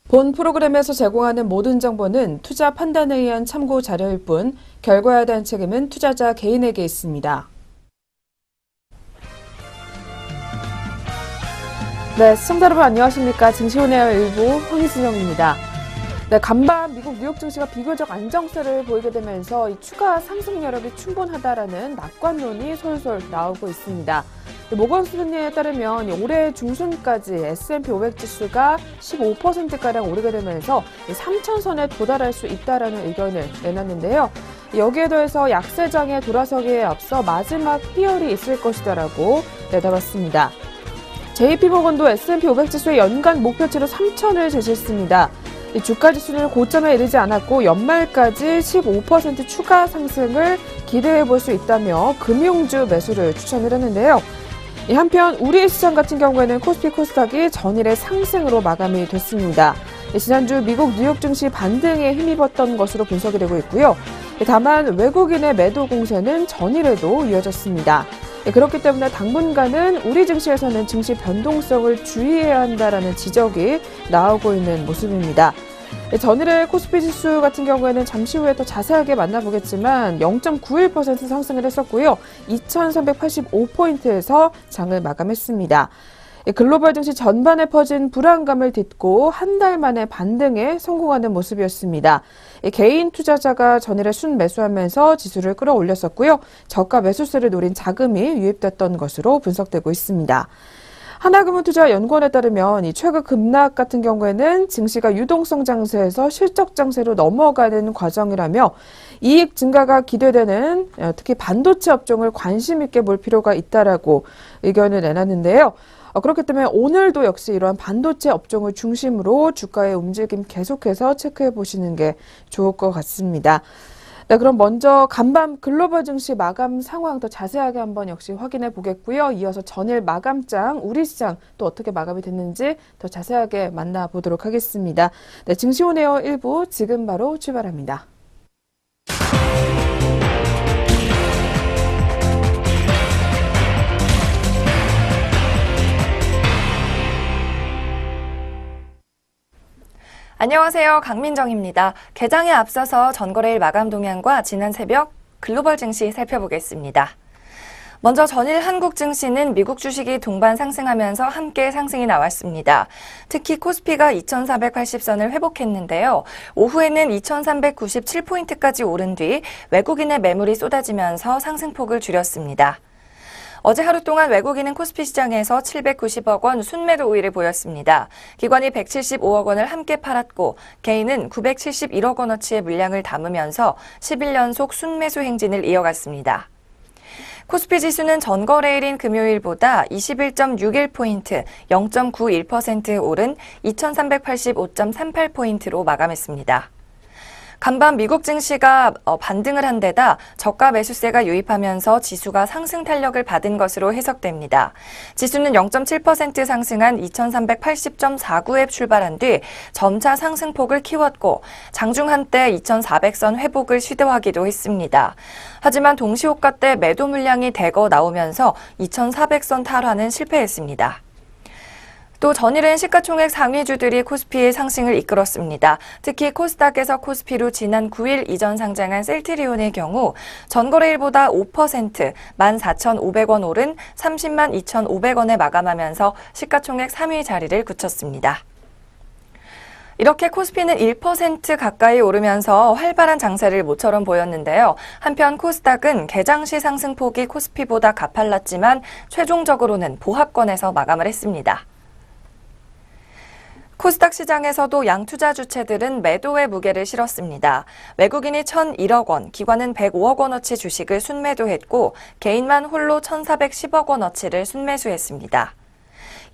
본 프로그램에서 제공하는 모든 정보는 투자 판단에 의한 참고 자료일 뿐 결과에 대한 책임은 투자자 개인에게 있습니다. 네, 시청자 여러분 안녕하십니까. 증시온에어 일부 황희진영입니다. 네, 간밤 미국 뉴욕 증시가 비교적 안정세를 보이게 되면서 이 추가 상승 여력이 충분하다라는 낙관론이 솔솔 나오고 있습니다. 모건 스탠리에 따르면 올해 중순까지 S&P 500 지수가 15%가량 오르게 되면서 3,000선에 도달할 수 있다라는 의견을 내놨는데요. 여기에 더해서 약세장에 돌아서기에 앞서 마지막 희열이 있을 것이다라고 내다봤습니다. JP모건도 S&P 500 지수의 연간 목표치로 3,000을 제시했습니다. 주가 지수는 고점에 이르지 않았고 연말까지 15% 추가 상승을 기대해 볼 수 있다며 금융주 매수를 추천을 했는데요. 한편 우리 시장 같은 경우에는 코스피 코스닥이 전일의 상승으로 마감이 됐습니다. 지난주 미국 뉴욕 증시 반등에 힘입었던 것으로 분석이 되고 있고요. 다만 외국인의 매도 공세는 전일에도 이어졌습니다. 그렇기 때문에 당분간은 우리 증시에서는 증시 변동성을 주의해야 한다라는 지적이 나오고 있는 모습입니다. 전일의 코스피 지수 같은 경우에는 잠시 후에 더 자세하게 만나보겠지만 0.91% 상승을 했었고요. 2,385포인트에서 장을 마감했습니다. 글로벌 증시 전반에 퍼진 불안감을 딛고 한 달 만에 반등에 성공하는 모습이었습니다. 개인 투자자가 전일에 순매수하면서 지수를 끌어올렸었고요. 저가 매수세를 노린 자금이 유입됐던 것으로 분석되고 있습니다. 하나금융투자연구원에 따르면 이 최근 급락 같은 경우에는 증시가 유동성 장세에서 실적 장세로 넘어가는 과정이라며 이익 증가가 기대되는 특히 반도체 업종을 관심 있게 볼 필요가 있다라고 의견을 내놨는데요. 그렇기 때문에 오늘도 역시 이러한 반도체 업종을 중심으로 주가의 움직임 계속해서 체크해 보시는 게 좋을 것 같습니다. 네, 그럼 먼저 간밤 글로벌 증시 마감 상황 더 자세하게 한번 역시 확인해 보겠고요. 이어서 전일 마감장 우리 시장 또 어떻게 마감이 됐는지 더 자세하게 만나보도록 하겠습니다. 네, 증시온에어 1부 지금 바로 출발합니다. 안녕하세요. 강민정입니다. 개장에 앞서서 전거래일 마감 동향과 지난 새벽 글로벌 증시 살펴보겠습니다. 먼저 전일 한국 증시는 미국 주식이 동반 상승하면서 함께 상승이 나왔습니다. 특히 코스피가 2,480선을 회복했는데요. 오후에는 2,397포인트까지 오른 뒤 외국인의 매물이 쏟아지면서 상승폭을 줄였습니다. 어제 하루 동안 외국인은 코스피 시장에서 790억 원 순매도 우위를 보였습니다. 기관이 175억 원을 함께 팔았고 개인은 971억 원어치의 물량을 담으면서 11연속 순매수 행진을 이어갔습니다. 코스피 지수는 전거래일인 금요일보다 21.61포인트, 0.91% 오른 2,385.38포인트로 마감했습니다. 간밤 미국 증시가 반등을 한 데다 저가 매수세가 유입하면서 지수가 상승 탄력을 받은 것으로 해석됩니다. 지수는 0.7% 상승한 2380.49에 출발한 뒤 점차 상승폭을 키웠고 장중 한때 2400선 회복을 시도하기도 했습니다. 하지만 동시호가 때 매도 물량이 대거 나오면서 2400선 탈환은 실패했습니다. 또 전일은 시가총액 상위주들이 코스피의 상승을 이끌었습니다. 특히 코스닥에서 코스피로 지난 9일 이전 상장한 셀트리온의 경우 전거래일보다 5%, 14,500원 오른 30만 2,500원에 마감하면서 시가총액 3위 자리를 굳혔습니다. 이렇게 코스피는 1% 가까이 오르면서 활발한 장세를 모처럼 보였는데요. 한편 코스닥은 개장 시 상승폭이 코스피보다 가팔랐지만 최종적으로는 보합권에서 마감을 했습니다. 코스닥 시장에서도 양투자 주체들은 매도의 무게를 실었습니다. 외국인이 1,001억 원, 기관은 105억 원어치 주식을 순매도했고 개인만 홀로 1,410억 원어치를 순매수했습니다.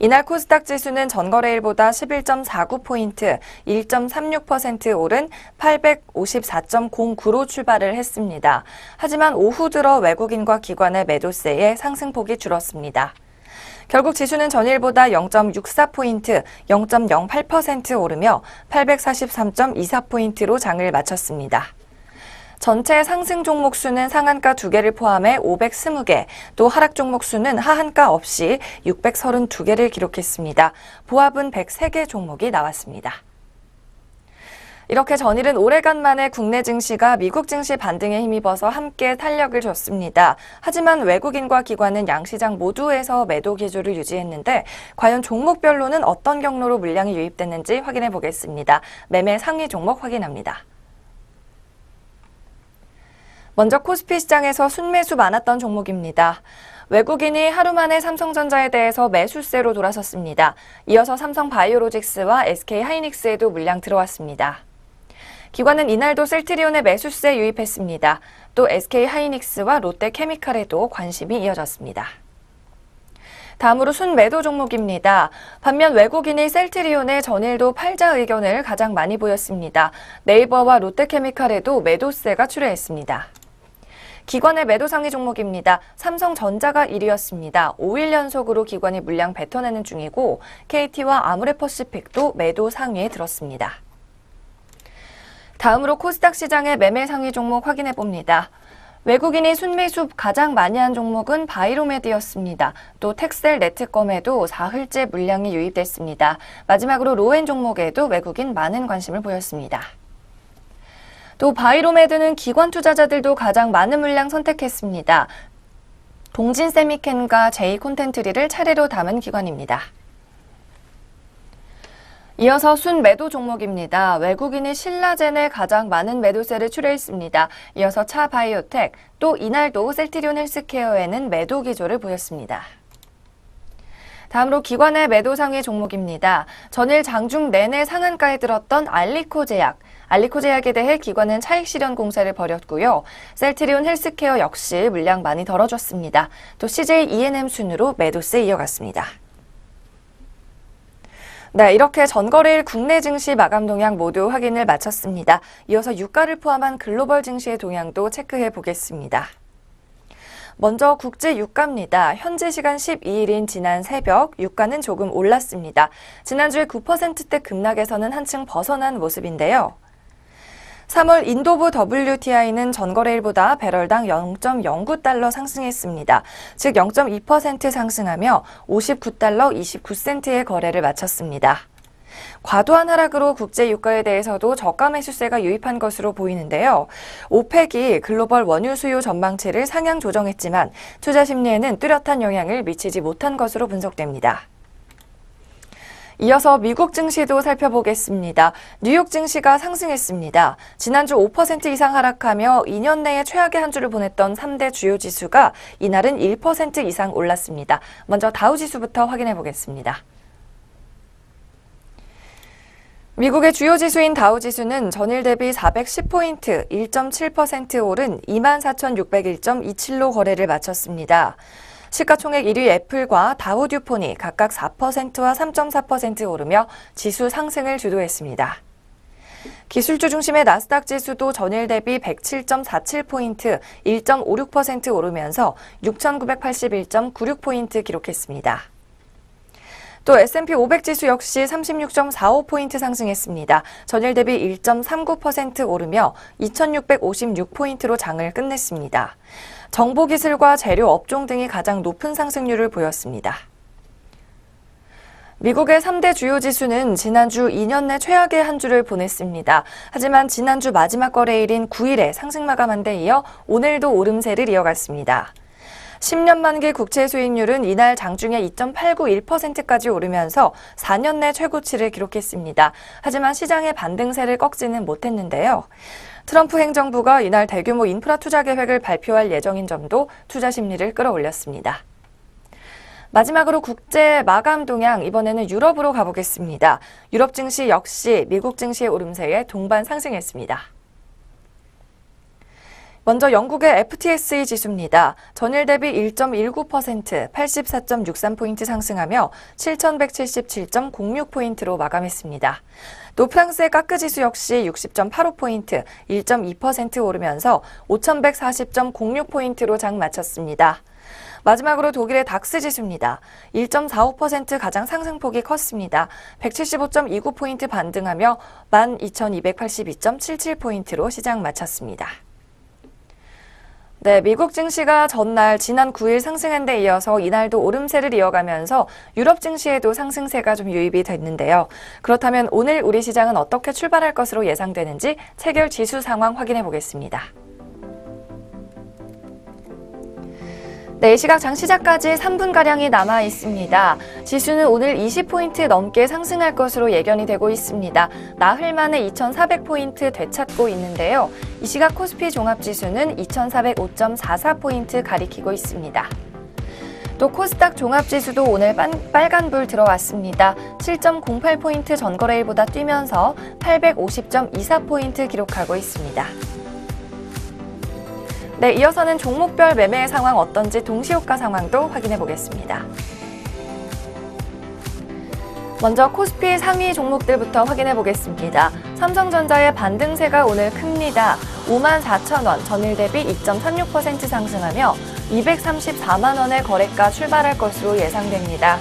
이날 코스닥 지수는 전거래일보다 11.49포인트, 1.36% 오른 854.09로 출발을 했습니다. 하지만 오후 들어 외국인과 기관의 매도세에 상승폭이 줄었습니다. 결국 지수는 전일보다 0.64포인트, 0.08% 오르며 843.24포인트로 장을 마쳤습니다. 전체 상승 종목 수는 상한가 2개를 포함해 520개, 또 하락 종목 수는 하한가 없이 632개를 기록했습니다. 보합은 103개 종목이 나왔습니다. 이렇게 전일은 오래간만에 국내 증시가 미국 증시 반등에 힘입어서 함께 탄력을 줬습니다. 하지만 외국인과 기관은 양시장 모두에서 매도 기조를 유지했는데 과연 종목별로는 어떤 경로로 물량이 유입됐는지 확인해 보겠습니다. 매매 상위 종목 확인합니다. 먼저 코스피 시장에서 순매수 많았던 종목입니다. 외국인이 하루 만에 삼성전자에 대해서 매수세로 돌아섰습니다. 이어서 삼성바이오로직스와 SK하이닉스에도 물량 들어왔습니다. 기관은 이날도 셀트리온에 매수세 유입했습니다. 또 SK하이닉스와 롯데케미칼에도 관심이 이어졌습니다. 다음으로 순매도 종목입니다. 반면 외국인이 셀트리온에 전일도 팔자 의견을 가장 많이 보였습니다. 네이버와 롯데케미칼에도 매도세가 출회했습니다. 기관의 매도 상위 종목입니다. 삼성전자가 1위였습니다. 5일 연속으로 기관이 물량 뱉어내는 중이고 KT와 아모레퍼시픽도 매도 상위에 들었습니다. 다음으로 코스닥 시장의 매매 상위 종목 확인해 봅니다. 외국인이 순매수 가장 많이 한 종목은 바이로메드였습니다. 또 텍셀 네트컴에도 사흘째 물량이 유입됐습니다. 마지막으로 로엔 종목에도 외국인 많은 관심을 보였습니다. 또 바이로메드는 기관 투자자들도 가장 많은 물량 선택했습니다. 동진세미캔과 제이콘텐트리를 차례로 담은 기관입니다. 이어서 순매도 종목입니다. 외국인이 신라젠에 가장 많은 매도세를 출회했습니다. 이어서 차바이오텍, 또 이날도 셀트리온 헬스케어에는 매도 기조를 보였습니다. 다음으로 기관의 매도 상위 종목입니다. 전일 장중 내내 상한가에 들었던 알리코제약. 알리코제약에 대해 기관은 차익 실현 공세를 벌였고요. 셀트리온 헬스케어 역시 물량 많이 덜어줬습니다. 또 CJ E&M 순으로 매도세 이어갔습니다. 네, 이렇게 전거래일 국내 증시 마감 동향 모두 확인을 마쳤습니다. 이어서 유가를 포함한 글로벌 증시의 동향도 체크해 보겠습니다. 먼저 국제 유가입니다. 현지 시간 12일인 지난 새벽 유가는 조금 올랐습니다. 지난주에 9%대 급락에서는 한층 벗어난 모습인데요. 3월 인도부 WTI는 전거래일보다 배럴당 0.09달러 상승했습니다. 즉 0.2% 상승하며 59달러 29센트의 거래를 마쳤습니다. 과도한 하락으로 국제 유가에 대해서도 저가 매수세가 유입한 것으로 보이는데요. 오펙이 글로벌 원유 수요 전망치를 상향 조정했지만 투자 심리에는 뚜렷한 영향을 미치지 못한 것으로 분석됩니다. 이어서 미국 증시도 살펴보겠습니다. 뉴욕 증시가 상승했습니다. 지난주 5% 이상 하락하며 2년 내에 최악의 한 주를 보냈던 3대 주요 지수가 이날은 1% 이상 올랐습니다. 먼저 다우 지수부터 확인해 보겠습니다. 미국의 주요 지수인 다우 지수는 전일 대비 410포인트, 1.7% 오른 24,601.27로 거래를 마쳤습니다. 시가총액 1위 애플과 다우듀폰이 각각 4%와 3.4% 오르며 지수 상승을 주도했습니다. 기술주 중심의 나스닥 지수도 전일 대비 107.47포인트, 1.56% 오르면서 6,981.96포인트 기록했습니다. 또 S&P 500 지수 역시 36.45포인트 상승했습니다. 전일 대비 1.39% 오르며 2,656포인트로 장을 끝냈습니다. 정보기술과 재료 업종 등이 가장 높은 상승률을 보였습니다. 미국의 3대 주요 지수는 지난주 2년 내 최악의 한 주를 보냈습니다. 하지만 지난주 마지막 거래일인 9일에 상승 마감한 데 이어 오늘도 오름세를 이어갔습니다. 10년 만기 국채 수익률은 이날 장중에 2.891%까지 오르면서 4년 내 최고치를 기록했습니다. 하지만 시장의 반등세를 꺾지는 못했는데요. 트럼프 행정부가 이날 대규모 인프라 투자 계획을 발표할 예정인 점도 투자 심리를 끌어올렸습니다. 마지막으로 국제 마감 동향, 이번에는 유럽으로 가보겠습니다. 유럽 증시 역시 미국 증시의 오름세에 동반 상승했습니다. 먼저 영국의 FTSE 지수입니다. 전일 대비 1.19%, 84.63포인트 상승하며 7,177.06포인트로 마감했습니다. 또 프랑스의 까크 지수 역시 60.85포인트, 1.2% 오르면서 5,140.06포인트로 장 마쳤습니다. 마지막으로 독일의 닥스 지수입니다. 1.45% 가장 상승폭이 컸습니다. 175.29포인트 반등하며 12,282.77포인트로 시장 마쳤습니다. 네, 미국 증시가 전날 지난 9일 상승한 데 이어서 이날도 오름세를 이어가면서 유럽 증시에도 상승세가 좀 유입이 됐는데요. 그렇다면 오늘 우리 시장은 어떻게 출발할 것으로 예상되는지 체결 지수 상황 확인해 보겠습니다. 네, 이 시각 장시작까지 3분가량이 남아 있습니다. 지수는 오늘 20포인트 넘게 상승할 것으로 예견이 되고 있습니다. 나흘 만에 2,400포인트 되찾고 있는데요. 이 시각 코스피 종합지수는 2,405.44포인트 가리키고 있습니다. 또 코스닥 종합지수도 오늘 빨간불 들어왔습니다. 7.08포인트 전거래일보다 뛰면서 850.24포인트 기록하고 있습니다. 네, 이어서는 종목별 매매 상황 어떤지 동시효과 상황도 확인해 보겠습니다. 먼저 코스피 상위 종목들부터 확인해 보겠습니다. 삼성전자의 반등세가 오늘 큽니다. 54,000원, 전일 대비 2.36% 상승하며 234만 원의 거래가 출발할 것으로 예상됩니다.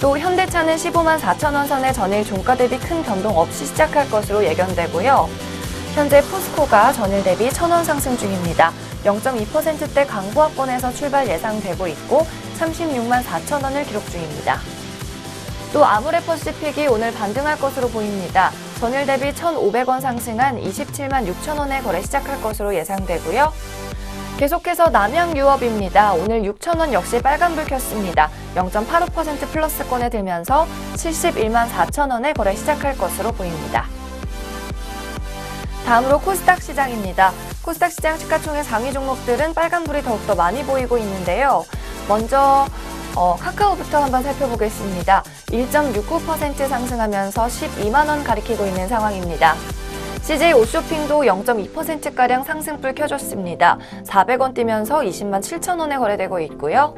또 현대차는 154,000원 선의 전일 종가 대비 큰 변동 없이 시작할 것으로 예견되고요. 현재 포스코가 전일 대비 1,000원 상승 중입니다. 0.2%대 강보합권에서 출발 예상되고 있고 36만 4천 원을 기록 중입니다. 또 아모레퍼시픽이 오늘 반등할 것으로 보입니다. 전일 대비 1,500원 상승한 27만 6천 원에 거래 시작할 것으로 예상되고요. 계속해서 남양유업입니다. 오늘 6천 원 역시 빨간불 켰습니다. 0.85% 플러스권에 들면서 71만 4천 원에 거래 시작할 것으로 보입니다. 다음으로 코스닥 시장입니다. 코스닥 시장 시가총액 상위 종목들은 빨간불이 더욱더 많이 보이고 있는데요. 먼저 카카오부터 한번 살펴보겠습니다. 1.69% 상승하면서 12만 원 가리키고 있는 상황입니다. CJ 옷쇼핑도 0.2%가량 상승불 켜줬습니다. 400원 뛰면서 20만 7천 원에 거래되고 있고요.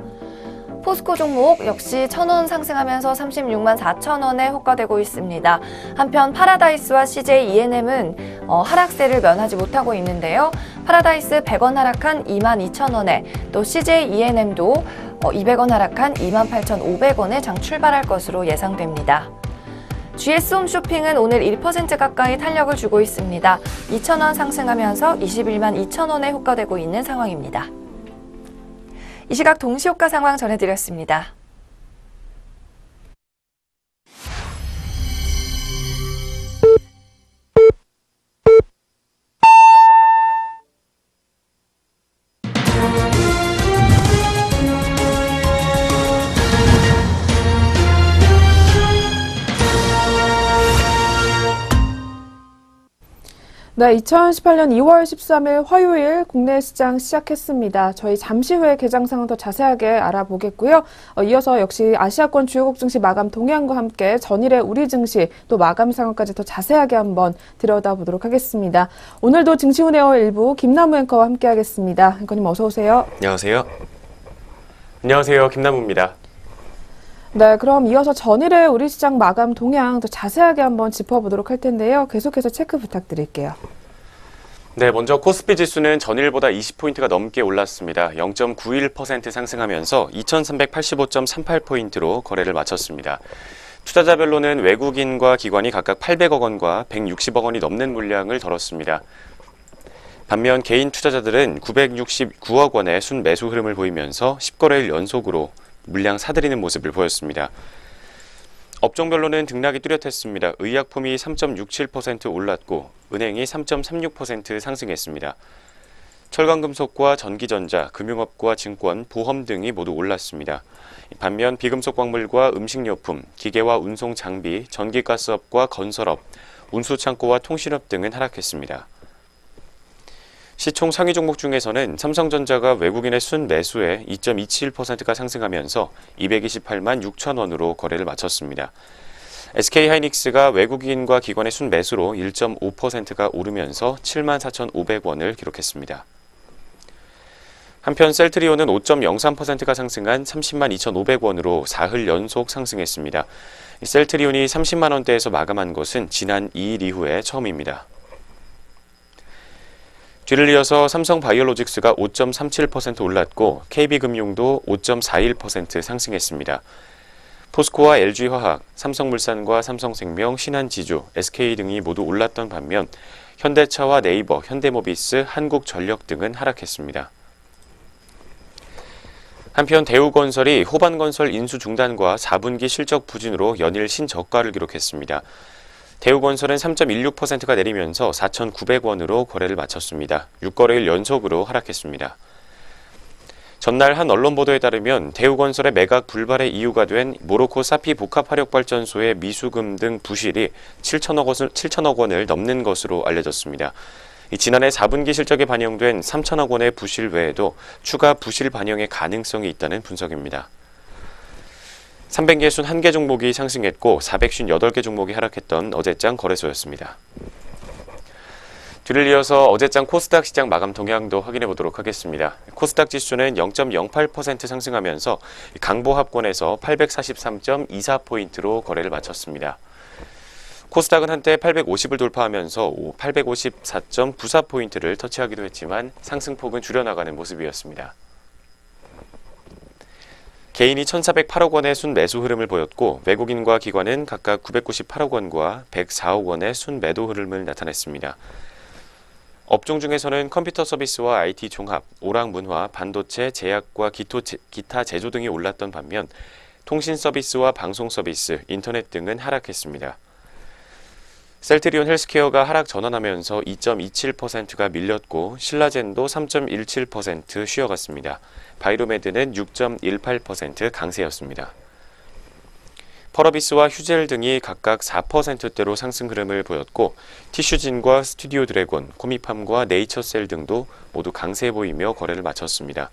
포스코 종목 역시 1,000원 상승하면서 36만 4천 원에 호가되고 있습니다. 한편 파라다이스와 CJ E&M은 하락세를 면하지 못하고 있는데요. 파라다이스 100원 하락한 2만 2천 원에 또 CJ E&M도 200원 하락한 2만 8,500원에 장 출발할 것으로 예상됩니다. GS홈쇼핑은 오늘 1% 가까이 탄력을 주고 있습니다. 2,000원 상승하면서 21만 2천 원에 호가되고 있는 상황입니다. 이 시각 동시효과 상황 전해드렸습니다. 네, 2018년 2월 13일 화요일 국내 시장 시작했습니다. 저희 잠시 후에 개장 상황 더 자세하게 알아보겠고요. 이어서 역시 아시아권 주요국 증시 마감 동향과 함께 전일의 우리 증시 또 마감 상황까지 더 자세하게 한번 들여다보도록 하겠습니다. 오늘도 증시운에어 일부 김남우 앵커와 함께하겠습니다. 앵커님 어서 오세요. 안녕하세요. 안녕하세요. 김남우입니다. 네, 그럼 이어서 전일의 우리 시장 마감 동향 더 자세하게 한번 짚어보도록 할 텐데요. 계속해서 체크 부탁드릴게요. 네, 먼저 코스피 지수는 전일보다 20포인트가 넘게 올랐습니다. 0.91% 상승하면서 2385.38포인트로 거래를 마쳤습니다. 투자자별로는 외국인과 기관이 각각 800억 원과 160억 원이 넘는 물량을 덜었습니다. 반면 개인 투자자들은 969억 원의 순매수 흐름을 보이면서 10거래일 연속으로 물량 사들이는 모습을 보였습니다. 업종별로는 등락이 뚜렷했습니다. 의약품이 3.67% 올랐고 은행이 3.36% 상승했습니다. 철강금속과 전기전자, 금융업과 증권, 보험 등이 모두 올랐습니다. 반면 비금속 광물과 음식료품, 기계와 운송 장비, 전기가스업과 건설업, 운수창고와 통신업 등은 하락했습니다. 시총 상위 종목 중에서는 삼성전자가 외국인의 순매수에 2.27%가 상승하면서 228만 6천 원으로 거래를 마쳤습니다. SK하이닉스가 외국인과 기관의 순매수로 1.5%가 오르면서 7만 4,500원을 기록했습니다. 한편 셀트리온은 5.03%가 상승한 30만 2,500원으로 사흘 연속 상승했습니다. 셀트리온이 30만 원대에서 마감한 것은 지난 2일 이후에 처음입니다. 뒤를 이어서 삼성바이오로직스가 5.37% 올랐고 KB금융도 5.41% 상승했습니다. 포스코와 LG화학, 삼성물산과 삼성생명, 신한지주, SK 등이 모두 올랐던 반면 현대차와 네이버, 현대모비스, 한국전력 등은 하락했습니다. 한편 대우건설이 호반건설 인수 중단과 4분기 실적 부진으로 연일 신저가를 기록했습니다. 대우건설은 3.16%가 내리면서 4,900원으로 거래를 마쳤습니다. 6거래일 연속으로 하락했습니다. 전날 한 언론 보도에 따르면 대우건설의 매각 불발의 이유가 된 모로코 사피 복합화력발전소의 미수금 등 부실이 7천억 원을 넘는 것으로 알려졌습니다. 지난해 4분기 실적에 반영된 3천억 원의 부실 외에도 추가 부실 반영의 가능성이 있다는 분석입니다. 361개 종목이 상승했고 458개 종목이 하락했던 어제장 거래소였습니다. 뒤를 이어서 어제장 코스닥 시장 마감 동향도 확인해 보도록 하겠습니다. 코스닥 지수는 0.08% 상승하면서 강보합권에서 843.24포인트로 거래를 마쳤습니다. 코스닥은 한때 850을 돌파하면서 854.94포인트를 터치하기도 했지만 상승폭은 줄여나가는 모습이었습니다. 개인이 1,408억 원의 순매수 흐름을 보였고 외국인과 기관은 각각 998억 원과 104억 원의 순매도 흐름을 나타냈습니다. 업종 중에서는 컴퓨터 서비스와 IT 종합, 오락문화, 반도체, 제약과 기타 제조 등이 올랐던 반면 통신 서비스와 방송 서비스, 인터넷 등은 하락했습니다. 셀트리온 헬스케어가 하락 전환하면서 2.27%가 밀렸고 신라젠도 3.17% 쉬어갔습니다. 바이로메드는 6.18% 강세였습니다. 펄어비스와 휴젤 등이 각각 4%대로 상승 흐름을 보였고 티슈진과 스튜디오 드래곤, 코미팜과 네이처셀 등도 모두 강세 보이며 거래를 마쳤습니다.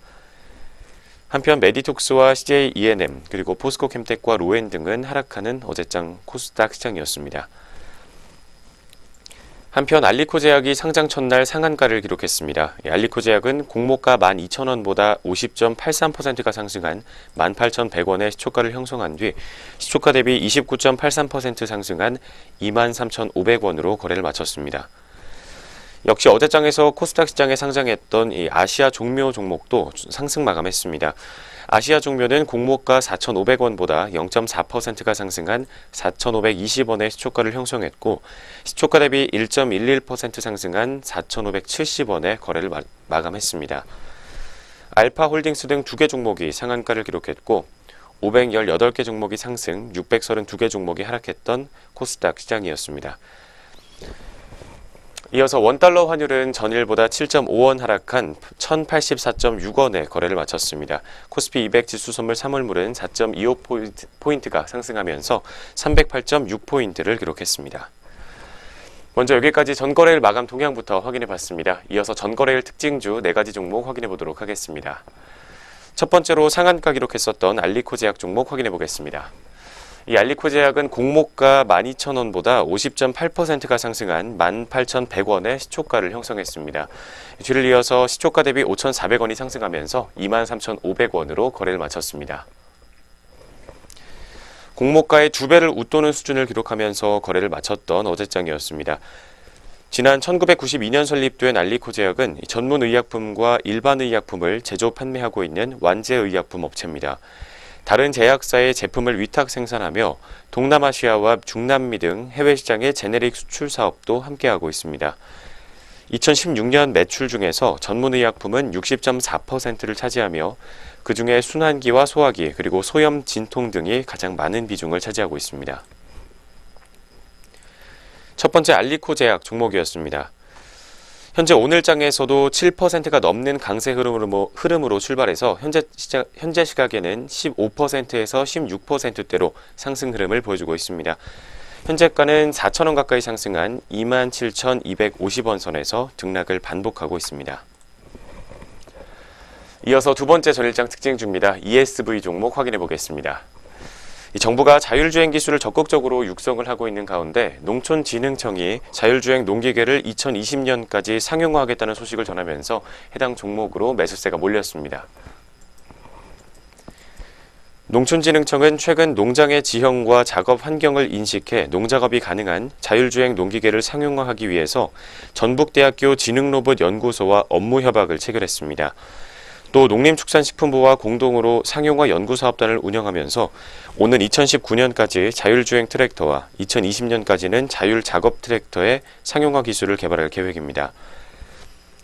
한편 메디톡스와 CJ E&M 그리고 포스코 캠텍과 로엔 등은 하락하는 어제장 코스닥 시장이었습니다. 한편 알리코제약이 상장 첫날 상한가를 기록했습니다. 알리코제약은 공모가 12,000원보다 50.83%가 상승한 18,100원의 시초가를 형성한 뒤 시초가 대비 29.83% 상승한 23,500원으로 거래를 마쳤습니다. 역시 어제장에서 코스닥 시장에 상장했던 이 아시아 종묘 종목도 상승 마감했습니다. 아시아 종묘는 공모가 4,500원보다 0.4%가 상승한 4,520원의 시초가를 형성했고 시초가 대비 1.11% 상승한 4,570원에 거래를 마감했습니다. 알파홀딩스 등 2개 종목이 상한가를 기록했고 518개 종목이 상승, 632개 종목이 하락했던 코스닥 시장이었습니다. 이어서 원달러 환율은 전일보다 7.5원 하락한 1,084.6원에 거래를 마쳤습니다. 코스피 200 지수 선물 3월물은 4.25포인트가 상승하면서 308.6포인트를 기록했습니다. 먼저 여기까지 전거래일 마감 동향부터 확인해 봤습니다. 이어서 전거래일 특징주 4가지 종목 확인해 보도록 하겠습니다. 첫 번째로 상한가 기록했었던 알리코제약 종목 확인해 보겠습니다. 이 알리코제약은 공모가 12,000원보다 50.8%가 상승한 18,100원의 시초가를 형성했습니다. 뒤를 이어서 시초가 대비 5,400원이 상승하면서 23,500원으로 거래를 마쳤습니다. 공모가의 2배를 웃도는 수준을 기록하면서 거래를 마쳤던 어제장이었습니다. 지난 1992년 설립된 알리코제약은 전문의약품과 일반의약품을 제조 판매하고 있는 완제의약품 업체입니다. 다른 제약사의 제품을 위탁 생산하며 동남아시아와 중남미 등 해외 시장의 제네릭 수출 사업도 함께하고 있습니다. 2016년 매출 중에서 전문의약품은 60.4%를 차지하며 그중에 순환기와 소화기 그리고 소염 진통 등이 가장 많은 비중을 차지하고 있습니다. 첫 번째 알리코제약 종목이었습니다. 현재 오늘장에서도 7%가 넘는 강세 흐름으로 출발해서 현재 시각에는 15%에서 16%대로 상승 흐름을 보여주고 있습니다. 현재가는 4,000원 가까이 상승한 27,250원 선에서 등락을 반복하고 있습니다. 이어서 두 번째 전일장 특징주입니다. ESV 종목 확인해 보겠습니다. 정부가 자율주행 기술을 적극적으로 육성을 하고 있는 가운데 농촌진흥청이 자율주행 농기계를 2020년까지 상용화하겠다는 소식을 전하면서 해당 종목으로 매수세가 몰렸습니다. 농촌진흥청은 최근 농장의 지형과 작업 환경을 인식해 농작업이 가능한 자율주행 농기계를 상용화하기 위해서 전북대학교 지능로봇연구소와 업무 협약을 체결했습니다. 또 농림축산식품부와 공동으로 상용화 연구사업단을 운영하면서 오는 2019년까지 자율주행 트랙터와 2020년까지는 자율작업 트랙터의 상용화 기술을 개발할 계획입니다.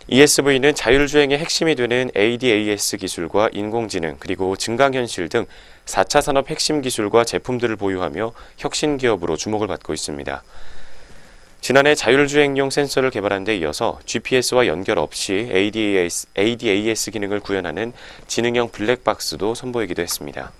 ESV는 자율주행의 핵심이 되는 ADAS 기술과 인공지능 그리고 증강현실 등 4차 산업 핵심 기술과 제품들을 보유하며 혁신 기업으로 주목을 받고 있습니다. 지난해 자율주행용 센서를 개발한 데 이어서 GPS와 연결 없이 ADAS 기능을 구현하는 지능형 블랙박스도 선보이기도 했습니다.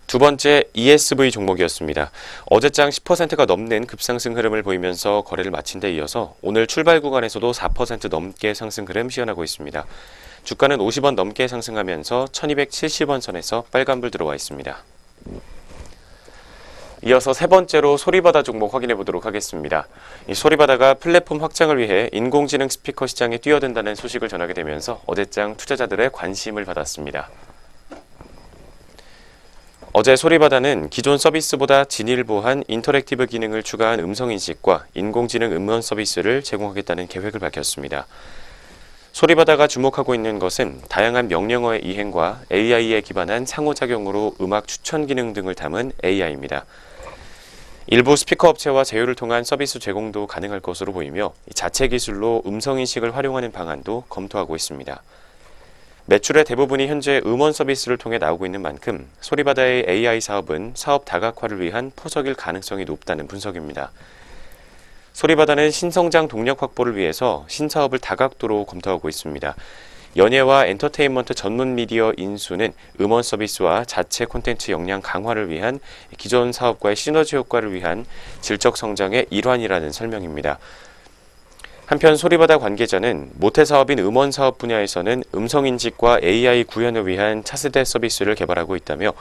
두 번째 ESV 종목이었습니다. 어제장 10%가 넘는 급상승 흐름을 보이면서 거래를 마친 데 이어서 오늘 출발 구간에서도 4% 넘게 상승 흐름 시현하고 있습니다. 주가는 50원 넘게 상승하면서 1270원 선에서 빨간불 들어와 있습니다. 이어서 세 번째로 소리바다 종목 확인해 보도록 하겠습니다. 이 소리바다가 플랫폼 확장을 위해 인공지능 스피커 시장에 뛰어든다는 소식을 전하게 되면서 어제장 투자자들의 관심을 받았습니다. 어제 소리바다는 기존 서비스보다 진일보한 인터랙티브 기능을 추가한 음성인식과 인공지능 음원 서비스를 제공하겠다는 계획을 밝혔습니다. 소리바다가 주목하고 있는 것은 다양한 명령어의 이행과 AI에 기반한 상호작용으로 음악 추천 기능 등을 담은 AI입니다. 일부 스피커 업체와 제휴를 통한 서비스 제공도 가능할 것으로 보이며 자체 기술로 음성인식을 활용하는 방안도 검토하고 있습니다. 매출의 대부분이 현재 음원 서비스를 통해 나오고 있는 만큼 소리바다의 AI 사업은 사업 다각화를 위한 포석일 가능성이 높다는 분석입니다. 소리바다는 신성장 동력 확보를 위해서 신사업을 다각도로 검토하고 있습니다. 연예와 엔터테인먼트 전문 미디어 인수는 음원 서비스와 자체 콘텐츠 역량 강화를 위한 기존 사업과의 시너지 효과를 위한 질적 성장의 일환이라는 설명입니다. 한편 소리바다 관계자는 모태 사업인 음원 사업 분야에서는 음성인식과 AI 구현을 위한 차세대 서비스를 개발하고 있다며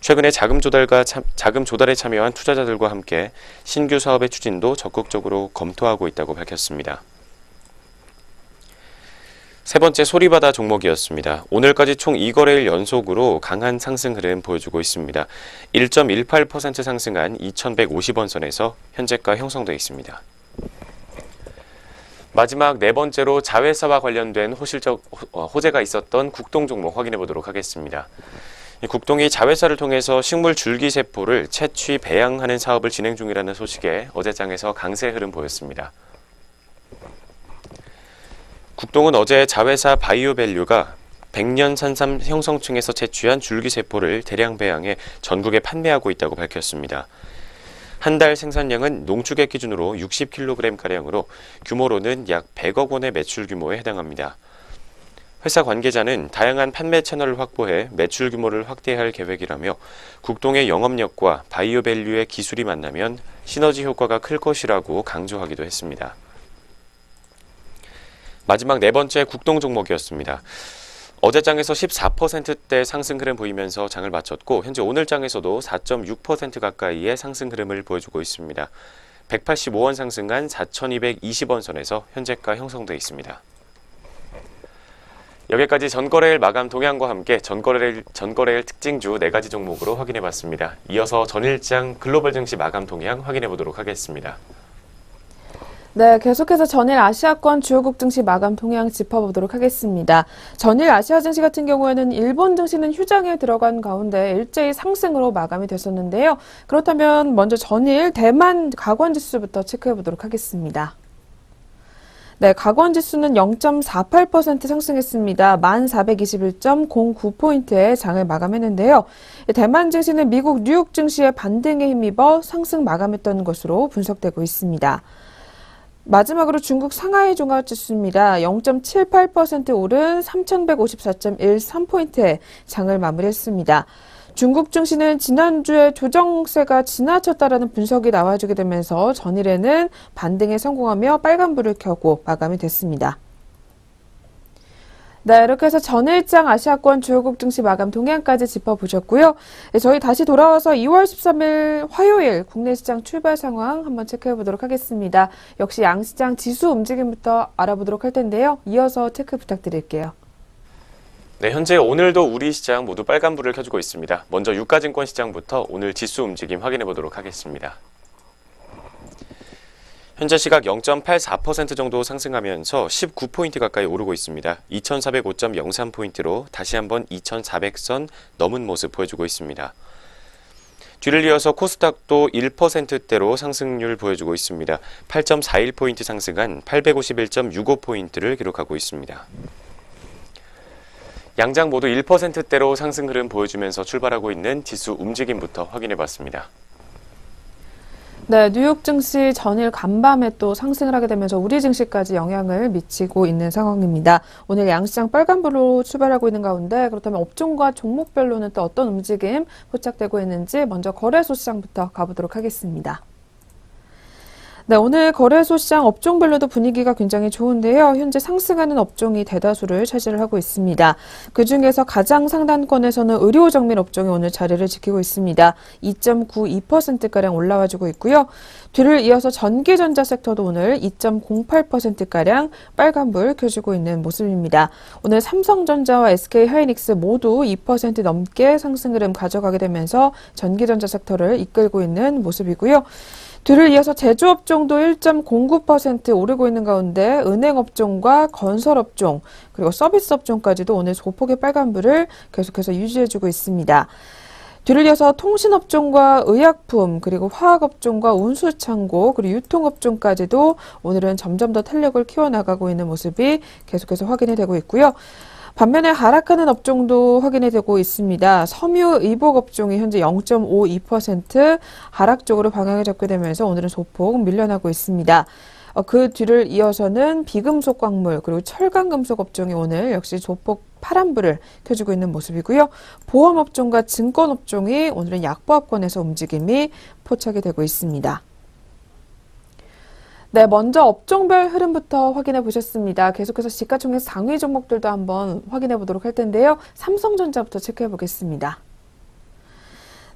최근에 자금 조달에 참여한 투자자들과 함께 신규 사업의 추진도 적극적으로 검토하고 있다고 밝혔습니다. 세 번째 소리바다 종목이었습니다. 오늘까지 총 2거래일 연속으로 강한 상승 흐름 보여주고 있습니다. 1.18% 상승한 2,150원 선에서 현재가 형성되어 있습니다. 마지막 네 번째로 자회사와 관련된 호재가 있었던 국동 종목 확인해 보도록 하겠습니다. 국동이 자회사를 통해서 식물 줄기세포를 채취, 배양하는 사업을 진행 중이라는 소식에 어제장에서 강세 흐름 보였습니다. 국동은 어제 자회사 바이오밸류가 100년 산삼 형성층에서 채취한 줄기세포를 대량 배양해 전국에 판매하고 있다고 밝혔습니다. 한 달 생산량은 농축액 기준으로 60kg가량으로 규모로는 약 100억 원의 매출 규모에 해당합니다. 회사 관계자는 다양한 판매 채널을 확보해 매출 규모를 확대할 계획이라며 국동의 영업력과 바이오밸류의 기술이 만나면 시너지 효과가 클 것이라고 강조하기도 했습니다. 마지막 네 번째 국동 종목이었습니다. 어제장에서 14%대 상승 흐름 보이면서 장을 마쳤고 현재 오늘장에서도 4.6% 가까이의 상승 흐름을 보여주고 있습니다. 185원 상승한 4,220원 선에서 현재가 형성되어 있습니다. 여기까지 전거래일 마감 동향과 함께 전거래일 특징주 4가지 종목으로 확인해봤습니다. 이어서 전일장 글로벌 증시 마감 동향 확인해보도록 하겠습니다. 네, 계속해서 전일 아시아권 주요국 증시 마감 동향 짚어보도록 하겠습니다. 전일 아시아 증시 같은 경우에는 일본 증시는 휴장에 들어간 가운데 일제히 상승으로 마감이 됐었는데요. 그렇다면 먼저 전일 대만 가관 지수부터 체크해 보도록 하겠습니다. 네, 가관 지수는 0.48% 상승했습니다. 1421.09포인트에 장을 마감했는데요. 대만 증시는 미국 뉴욕 증시의 반등에 힘입어 상승 마감했던 것으로 분석되고 있습니다. 마지막으로 중국 상하이 종합지수입니다. 0.78% 오른 3,154.13포인트에 장을 마무리했습니다. 중국 증시는 지난주에 조정세가 지나쳤다라는 분석이 나와주게 되면서 전일에는 반등에 성공하며 빨간불을 켜고 마감이 됐습니다. 네, 이렇게 해서 전일장 아시아권 주요국 증시 마감 동향까지 짚어보셨고요. 네, 저희 다시 돌아와서 2월 13일 화요일 국내 시장 출발 상황 한번 체크해 보도록 하겠습니다. 역시 양시장 지수 움직임부터 알아보도록 할 텐데요. 이어서 체크 부탁드릴게요. 네, 현재 오늘도 우리 시장 모두 빨간불을 켜주고 있습니다. 먼저 유가증권 시장부터 오늘 지수 움직임 확인해 보도록 하겠습니다. 현재 시각 0.84% 정도 상승하면서 19포인트 가까이 오르고 있습니다. 2405.03포인트로 다시 한번 2400선 넘은 모습 보여주고 있습니다. 뒤를 이어서 코스닥도 1%대로 상승률 보여주고 있습니다. 8.41포인트 상승한 851.65포인트를 기록하고 있습니다. 양장 모두 1%대로 상승 흐름 보여주면서 출발하고 있는 지수 움직임부터 확인해 봤습니다. 네, 뉴욕 증시 전일 간밤에 또 상승을 하게 되면서 우리 증시까지 영향을 미치고 있는 상황입니다. 오늘 양시장 빨간불로 출발하고 있는 가운데 그렇다면 업종과 종목별로는 또 어떤 움직임 포착되고 있는지 먼저 거래소 시장부터 가보도록 하겠습니다. 네, 오늘 거래소 시장 업종별로도 분위기가 굉장히 좋은데요. 현재 상승하는 업종이 대다수를 차지를 하고 있습니다. 그중에서 가장 상단권에서는 의료 정밀 업종이 오늘 자리를 지키고 있습니다. 2.92%가량 올라와주고 있고요. 뒤를 이어서 전기전자 섹터도 오늘 2.08%가량 빨간불 켜주고 있는 모습입니다. 오늘 삼성전자와 SK하이닉스 모두 2% 넘게 상승 흐름 가져가게 되면서 전기전자 섹터를 이끌고 있는 모습이고요. 뒤를 이어서 제조업종도 1.09% 오르고 있는 가운데 은행업종과 건설업종 그리고 서비스업종까지도 오늘 소폭의 빨간불을 계속해서 유지해주고 있습니다. 뒤를 이어서 통신업종과 의약품 그리고 화학업종과 운수창고 그리고 유통업종까지도 오늘은 점점 더 탄력을 키워나가고 있는 모습이 계속해서 확인이 되고 있고요. 반면에 하락하는 업종도 확인이 되고 있습니다. 섬유의복업종이 현재 0.52% 하락 쪽으로 방향을 잡게 되면서 오늘은 소폭 밀려나고 있습니다. 그 뒤를 이어서는 비금속 광물 그리고 철강금속 업종이 오늘 역시 소폭 파란불을 켜주고 있는 모습이고요. 보험업종과 증권업종이 오늘은 약보합권에서 움직임이 포착이 되고 있습니다. 네, 먼저 업종별 흐름부터 확인해 보셨습니다. 계속해서 시가총액 상위 종목들도 한번 확인해 보도록 할 텐데요. 삼성전자부터 체크해 보겠습니다.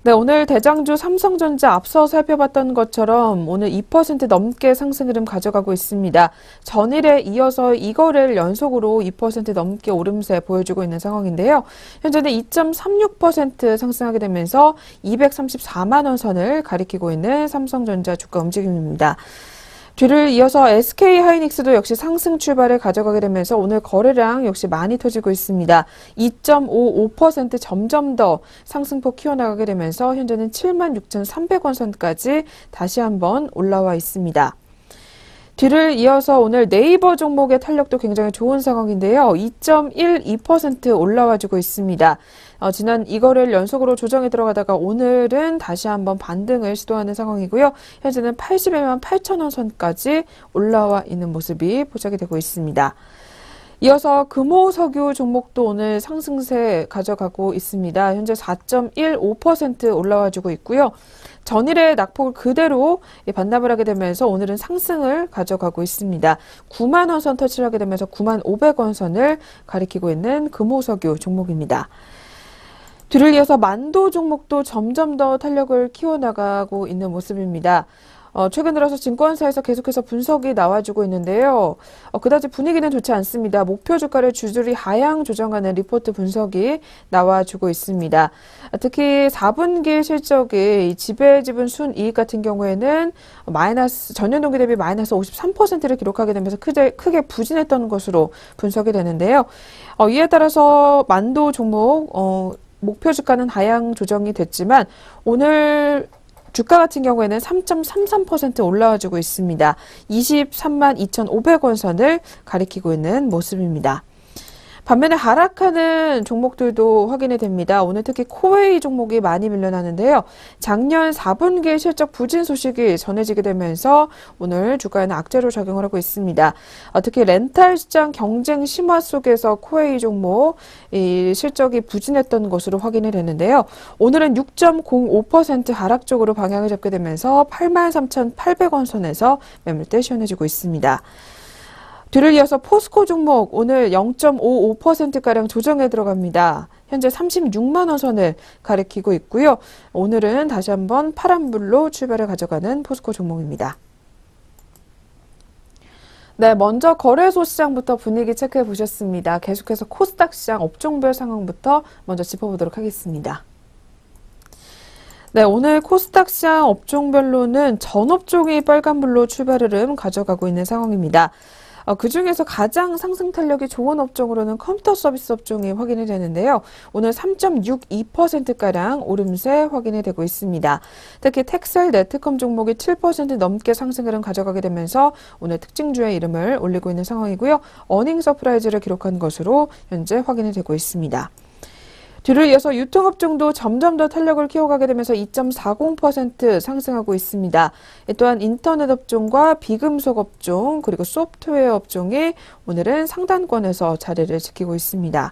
네, 오늘 대장주 삼성전자 앞서 살펴봤던 것처럼 오늘 2% 넘게 상승 흐름 가져가고 있습니다. 전일에 이어서 2거래일 연속으로 2% 넘게 오름세 보여주고 있는 상황인데요. 현재는 2.36% 상승하게 되면서 234만 원 선을 가리키고 있는 삼성전자 주가 움직임입니다. 뒤를 이어서 SK하이닉스도 역시 상승 출발을 가져가게 되면서 오늘 거래량 역시 많이 터지고 있습니다. 2.55% 점점 더 상승폭 키워나가게 되면서 현재는 76,300원 선까지 다시 한번 올라와 있습니다. 뒤를 이어서 오늘 네이버 종목의 탄력도 굉장히 좋은 상황인데요. 2.12% 올라와주고 있습니다. 지난 2거래일 연속으로 조정에 들어가다가 오늘은 다시 한번 반등을 시도하는 상황이고요. 현재는 81만 8천 원 선까지 올라와 있는 모습이 포착이 되고 있습니다. 이어서 금호석유 종목도 오늘 상승세 가져가고 있습니다. 현재 4.15% 올라와주고 있고요. 전일의 낙폭을 그대로 반납을 하게 되면서 오늘은 상승을 가져가고 있습니다. 9만 원 선 터치를 하게 되면서 9만 500원 선을 가리키고 있는 금호석유 종목입니다. 뒤를 이어서 만도 종목도 점점 더 탄력을 키워나가고 있는 모습입니다. 최근 들어서 증권사에서 계속해서 분석이 나와주고 있는데요. 그다지 분위기는 좋지 않습니다. 목표 주가를 줄줄이 하향 조정하는 리포트 분석이 나와주고 있습니다. 특히 4분기 실적이 지배지분 순이익 같은 경우에는 전년 동기 대비 마이너스 53%를 기록하게 되면서 크게 부진했던 것으로 분석이 되는데요. 이에 따라서 만도 종목 목표 주가는 하향 조정이 됐지만 오늘 주가 같은 경우에는 3.33% 올라와주고 있습니다. 23만 2,500원 선을 가리키고 있는 모습입니다. 반면에 하락하는 종목들도 확인이 됩니다. 오늘 특히 코웨이 종목이 많이 밀려나는데요. 작년 4분기 실적 부진 소식이 전해지게 되면서 오늘 주가에는 악재로 작용을 하고 있습니다. 특히 렌탈 시장 경쟁 심화 속에서 코웨이 종목 이 실적이 부진했던 것으로 확인이 되는데요. 오늘은 6.05% 하락 쪽으로 방향을 잡게 되면서 83,800원 선에서 매물대 시원해지고 있습니다. 뒤를 이어서 포스코 종목 오늘 0.55%가량 조정에 들어갑니다. 현재 36만 원 선을 가리키고 있고요. 오늘은 다시 한번 파란불로 출발을 가져가는 포스코 종목입니다. 네, 먼저 거래소 시장부터 분위기 체크해 보셨습니다. 계속해서 코스닥 시장 업종별 상황부터 먼저 짚어보도록 하겠습니다. 네, 오늘 코스닥 시장 업종별로는 전 업종이 빨간불로 출발 흐름 가져가고 있는 상황입니다. 그중에서 가장 상승 탄력이 좋은 업종으로는 컴퓨터 서비스 업종이 확인이 되는데요. 오늘 3.62%가량 오름세 확인이 되고 있습니다. 특히 텍셀, 네트컴 종목이 7% 넘게 상승 흐름 가져가게 되면서 오늘 특징주의 이름을 올리고 있는 상황이고요. 어닝 서프라이즈를 기록한 것으로 현재 확인이 되고 있습니다. 뒤를 이어서 유통업종도 점점 더 탄력을 키워가게 되면서 2.40% 상승하고 있습니다. 또한 인터넷 업종과 비금속 업종 그리고 소프트웨어 업종이 오늘은 상단권에서 자리를 지키고 있습니다.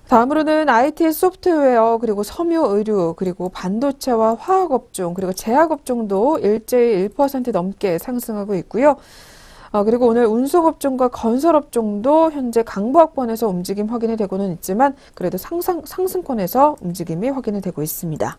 다음으로는 IT 소프트웨어 그리고 섬유 의류 그리고 반도체와 화학 업종 그리고 제약 업종도 일제히 1% 넘게 상승하고 있고요. 그리고 오늘 운송업종과 건설업종도 현재 강보합권에서 움직임 확인이 되고는 있지만 그래도 상승권에서 움직임이 확인이 되고 있습니다.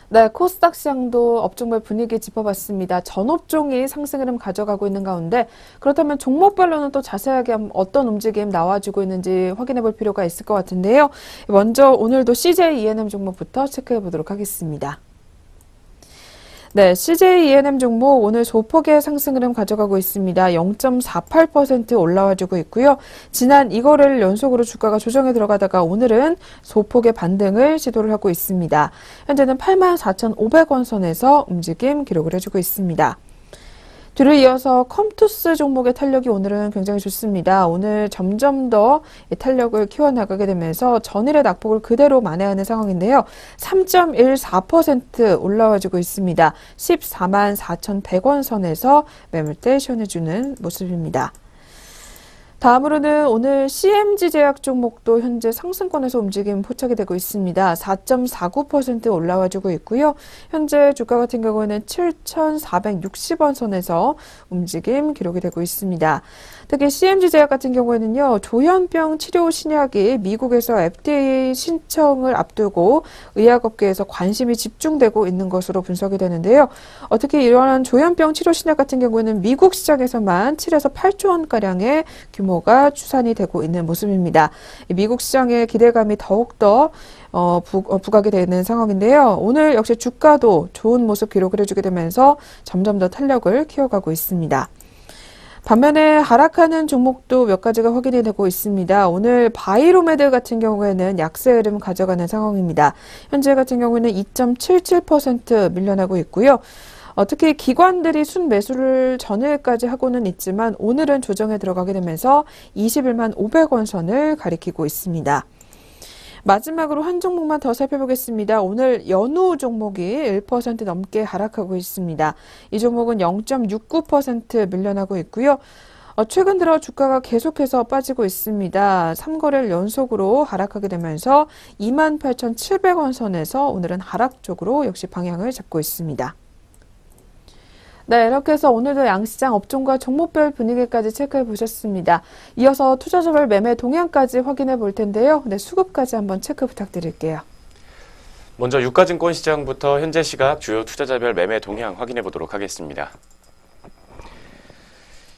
네, 코스닥 시장도 업종별 분위기 짚어봤습니다. 전 업종이 상승 흐름 가져가고 있는 가운데 그렇다면 종목별로는 또 자세하게 어떤 움직임 나와주고 있는지 확인해 볼 필요가 있을 것 같은데요. 먼저 오늘도 CJ E&M 종목부터 체크해 보도록 하겠습니다. 네, CJ E&M 종목 오늘 소폭의 상승 흐름 가져가고 있습니다. 0.48% 올라와주고 있고요. 지난 2거래일 연속으로 주가가 조정에 들어가다가 오늘은 소폭의 반등을 시도를 하고 있습니다. 현재는 84,500원 선에서 움직임 기록을 해주고 있습니다. 뒤를 이어서 컴투스 종목의 탄력이 오늘은 굉장히 좋습니다. 오늘 점점 더 탄력을 키워나가게 되면서 전일의 낙폭을 그대로 만회하는 상황인데요. 3.14% 올라와주고 있습니다. 144,100원 선에서 매물대 시원해주는 모습입니다. 다음으로는 오늘 CMG 제약 종목도 현재 상승권에서 움직임 포착이 되고 있습니다. 4.49% 올라와주고 있고요. 현재 주가 같은 경우에는 7,460원 선에서 움직임 기록이 되고 있습니다. 특히 CMG 제약 같은 경우에는요. 조현병 치료 신약이 미국에서 FDA 신청을 앞두고 의약업계에서 관심이 집중되고 있는 것으로 분석이 되는데요. 특히 이러한 조현병 치료 신약 같은 경우에는 미국 시장에서만 7에서 8조 원가량의 규모가 추산이 되고 있는 모습입니다. 미국 시장의 기대감이 더욱더 부각이 되는 상황인데요. 오늘 역시 주가도 좋은 모습 기록을 해주게 되면서 점점 더 탄력을 키워가고 있습니다. 반면에 하락하는 종목도 몇 가지가 확인이 되고 있습니다. 오늘 바이로메드 같은 경우에는 약세 흐름 가져가는 상황입니다. 현재 같은 경우에는 2.77% 밀려나고 있고요. 특히 기관들이 순매수를 전일까지 하고는 있지만 오늘은 조정에 들어가게 되면서 21만 500원 선을 가리키고 있습니다. 마지막으로 한 종목만 더 살펴보겠습니다. 오늘 연우 종목이 1% 넘게 하락하고 있습니다. 이 종목은 0.69% 밀려나고 있고요. 최근 들어 주가가 계속해서 빠지고 있습니다. 3거래일 연속으로 하락하게 되면서 28,700원 선에서 오늘은 하락 쪽으로 역시 방향을 잡고 있습니다. 네, 이렇게 해서 오늘도 양시장 업종과 종목별 분위기까지 체크해 보셨습니다. 이어서 투자자별 매매 동향까지 확인해 볼 텐데요. 네, 수급까지 한번 체크 부탁드릴게요. 먼저 유가증권 시장부터 현재 시각 주요 투자자별 매매 동향 확인해 보도록 하겠습니다.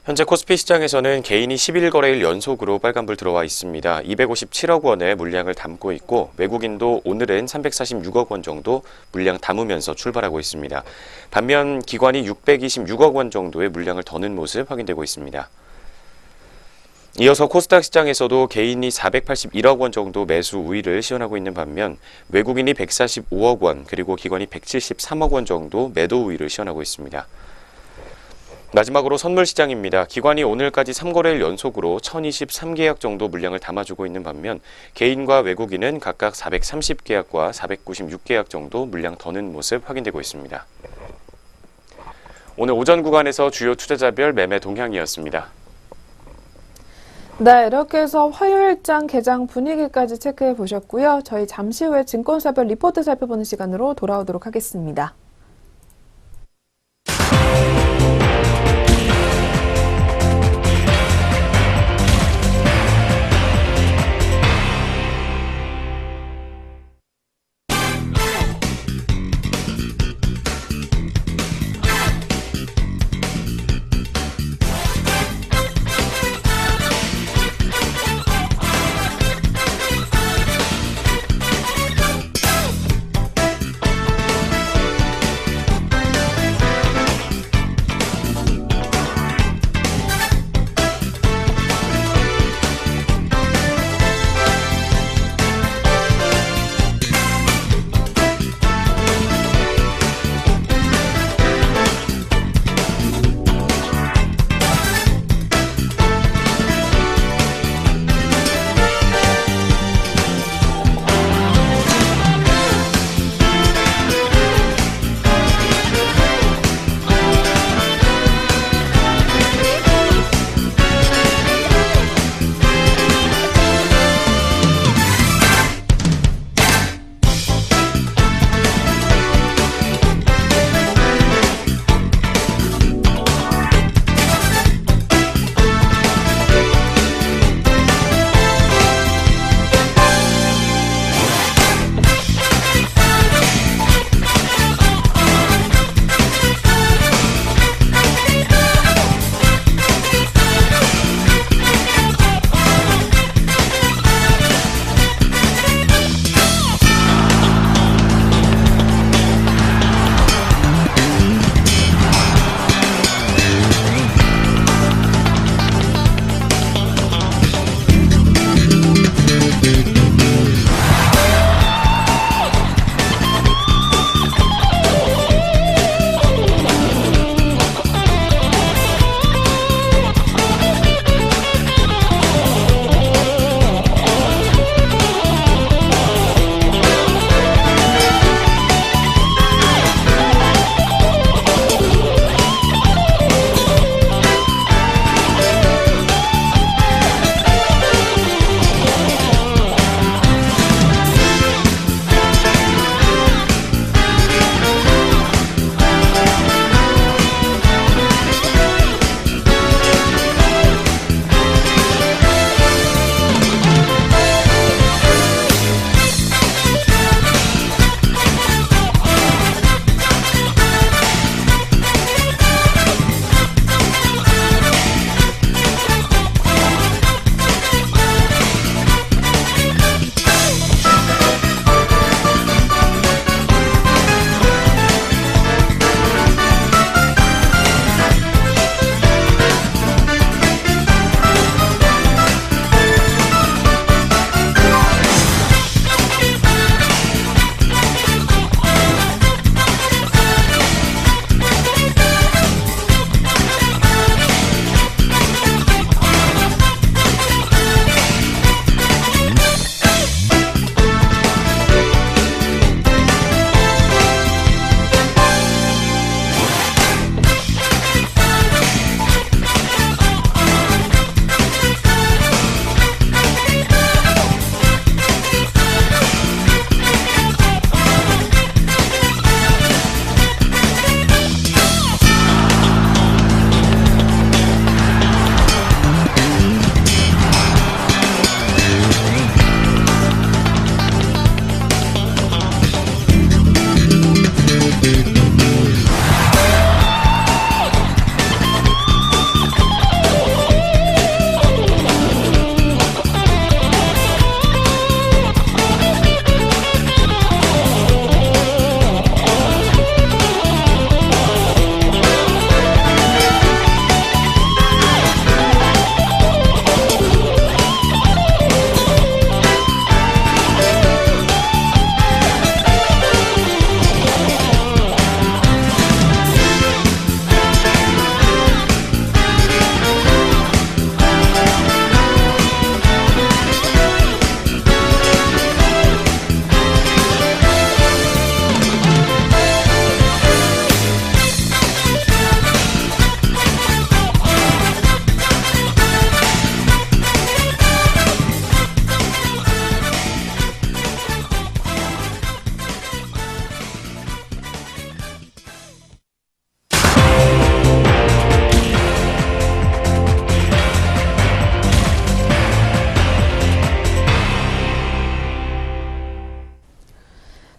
현재 코스피 시장에서는 개인이 11거래일 연속으로 빨간불 들어와 있습니다. 257억 원의 물량을 담고 있고 외국인도 오늘은 346억 원 정도 물량 담으면서 출발하고 있습니다. 반면 기관이 626억 원 정도의 물량을 더는 모습 확인되고 있습니다. 이어서 코스닥 시장에서도 개인이 481억 원 정도 매수 우위를 시현하고 있는 반면 외국인이 145억 원 그리고 기관이 173억 원 정도 매도 우위를 시현하고 있습니다. 마지막으로 선물시장입니다. 기관이 오늘까지 3거래일 연속으로 1023계약 정도 물량을 담아주고 있는 반면 개인과 외국인은 각각 430계약과 496계약 정도 물량 더는 모습 확인되고 있습니다. 오늘 오전 구간에서 주요 투자자별 매매 동향이었습니다. 네, 이렇게 해서 화요일장 개장 분위기까지 체크해 보셨고요. 저희 잠시 후에 증권사별 리포트 살펴보는 시간으로 돌아오도록 하겠습니다.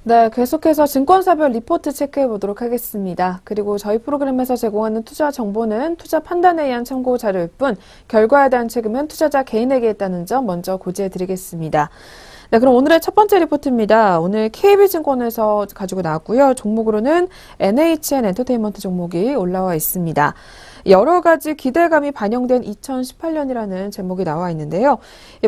네, 계속해서 증권사별 리포트 체크해 보도록 하겠습니다. 그리고 저희 프로그램에서 제공하는 투자 정보는 투자 판단에 의한 참고 자료일 뿐 결과에 대한 책임은 투자자 개인에게 있다는 점 먼저 고지해 드리겠습니다. 네, 그럼 오늘의 첫 번째 리포트입니다. 오늘 KB증권에서 가지고 나왔고요. 종목으로는 NHN 엔터테인먼트 종목이 올라와 있습니다. 여러 가지 기대감이 반영된 2018년이라는 제목이 나와 있는데요.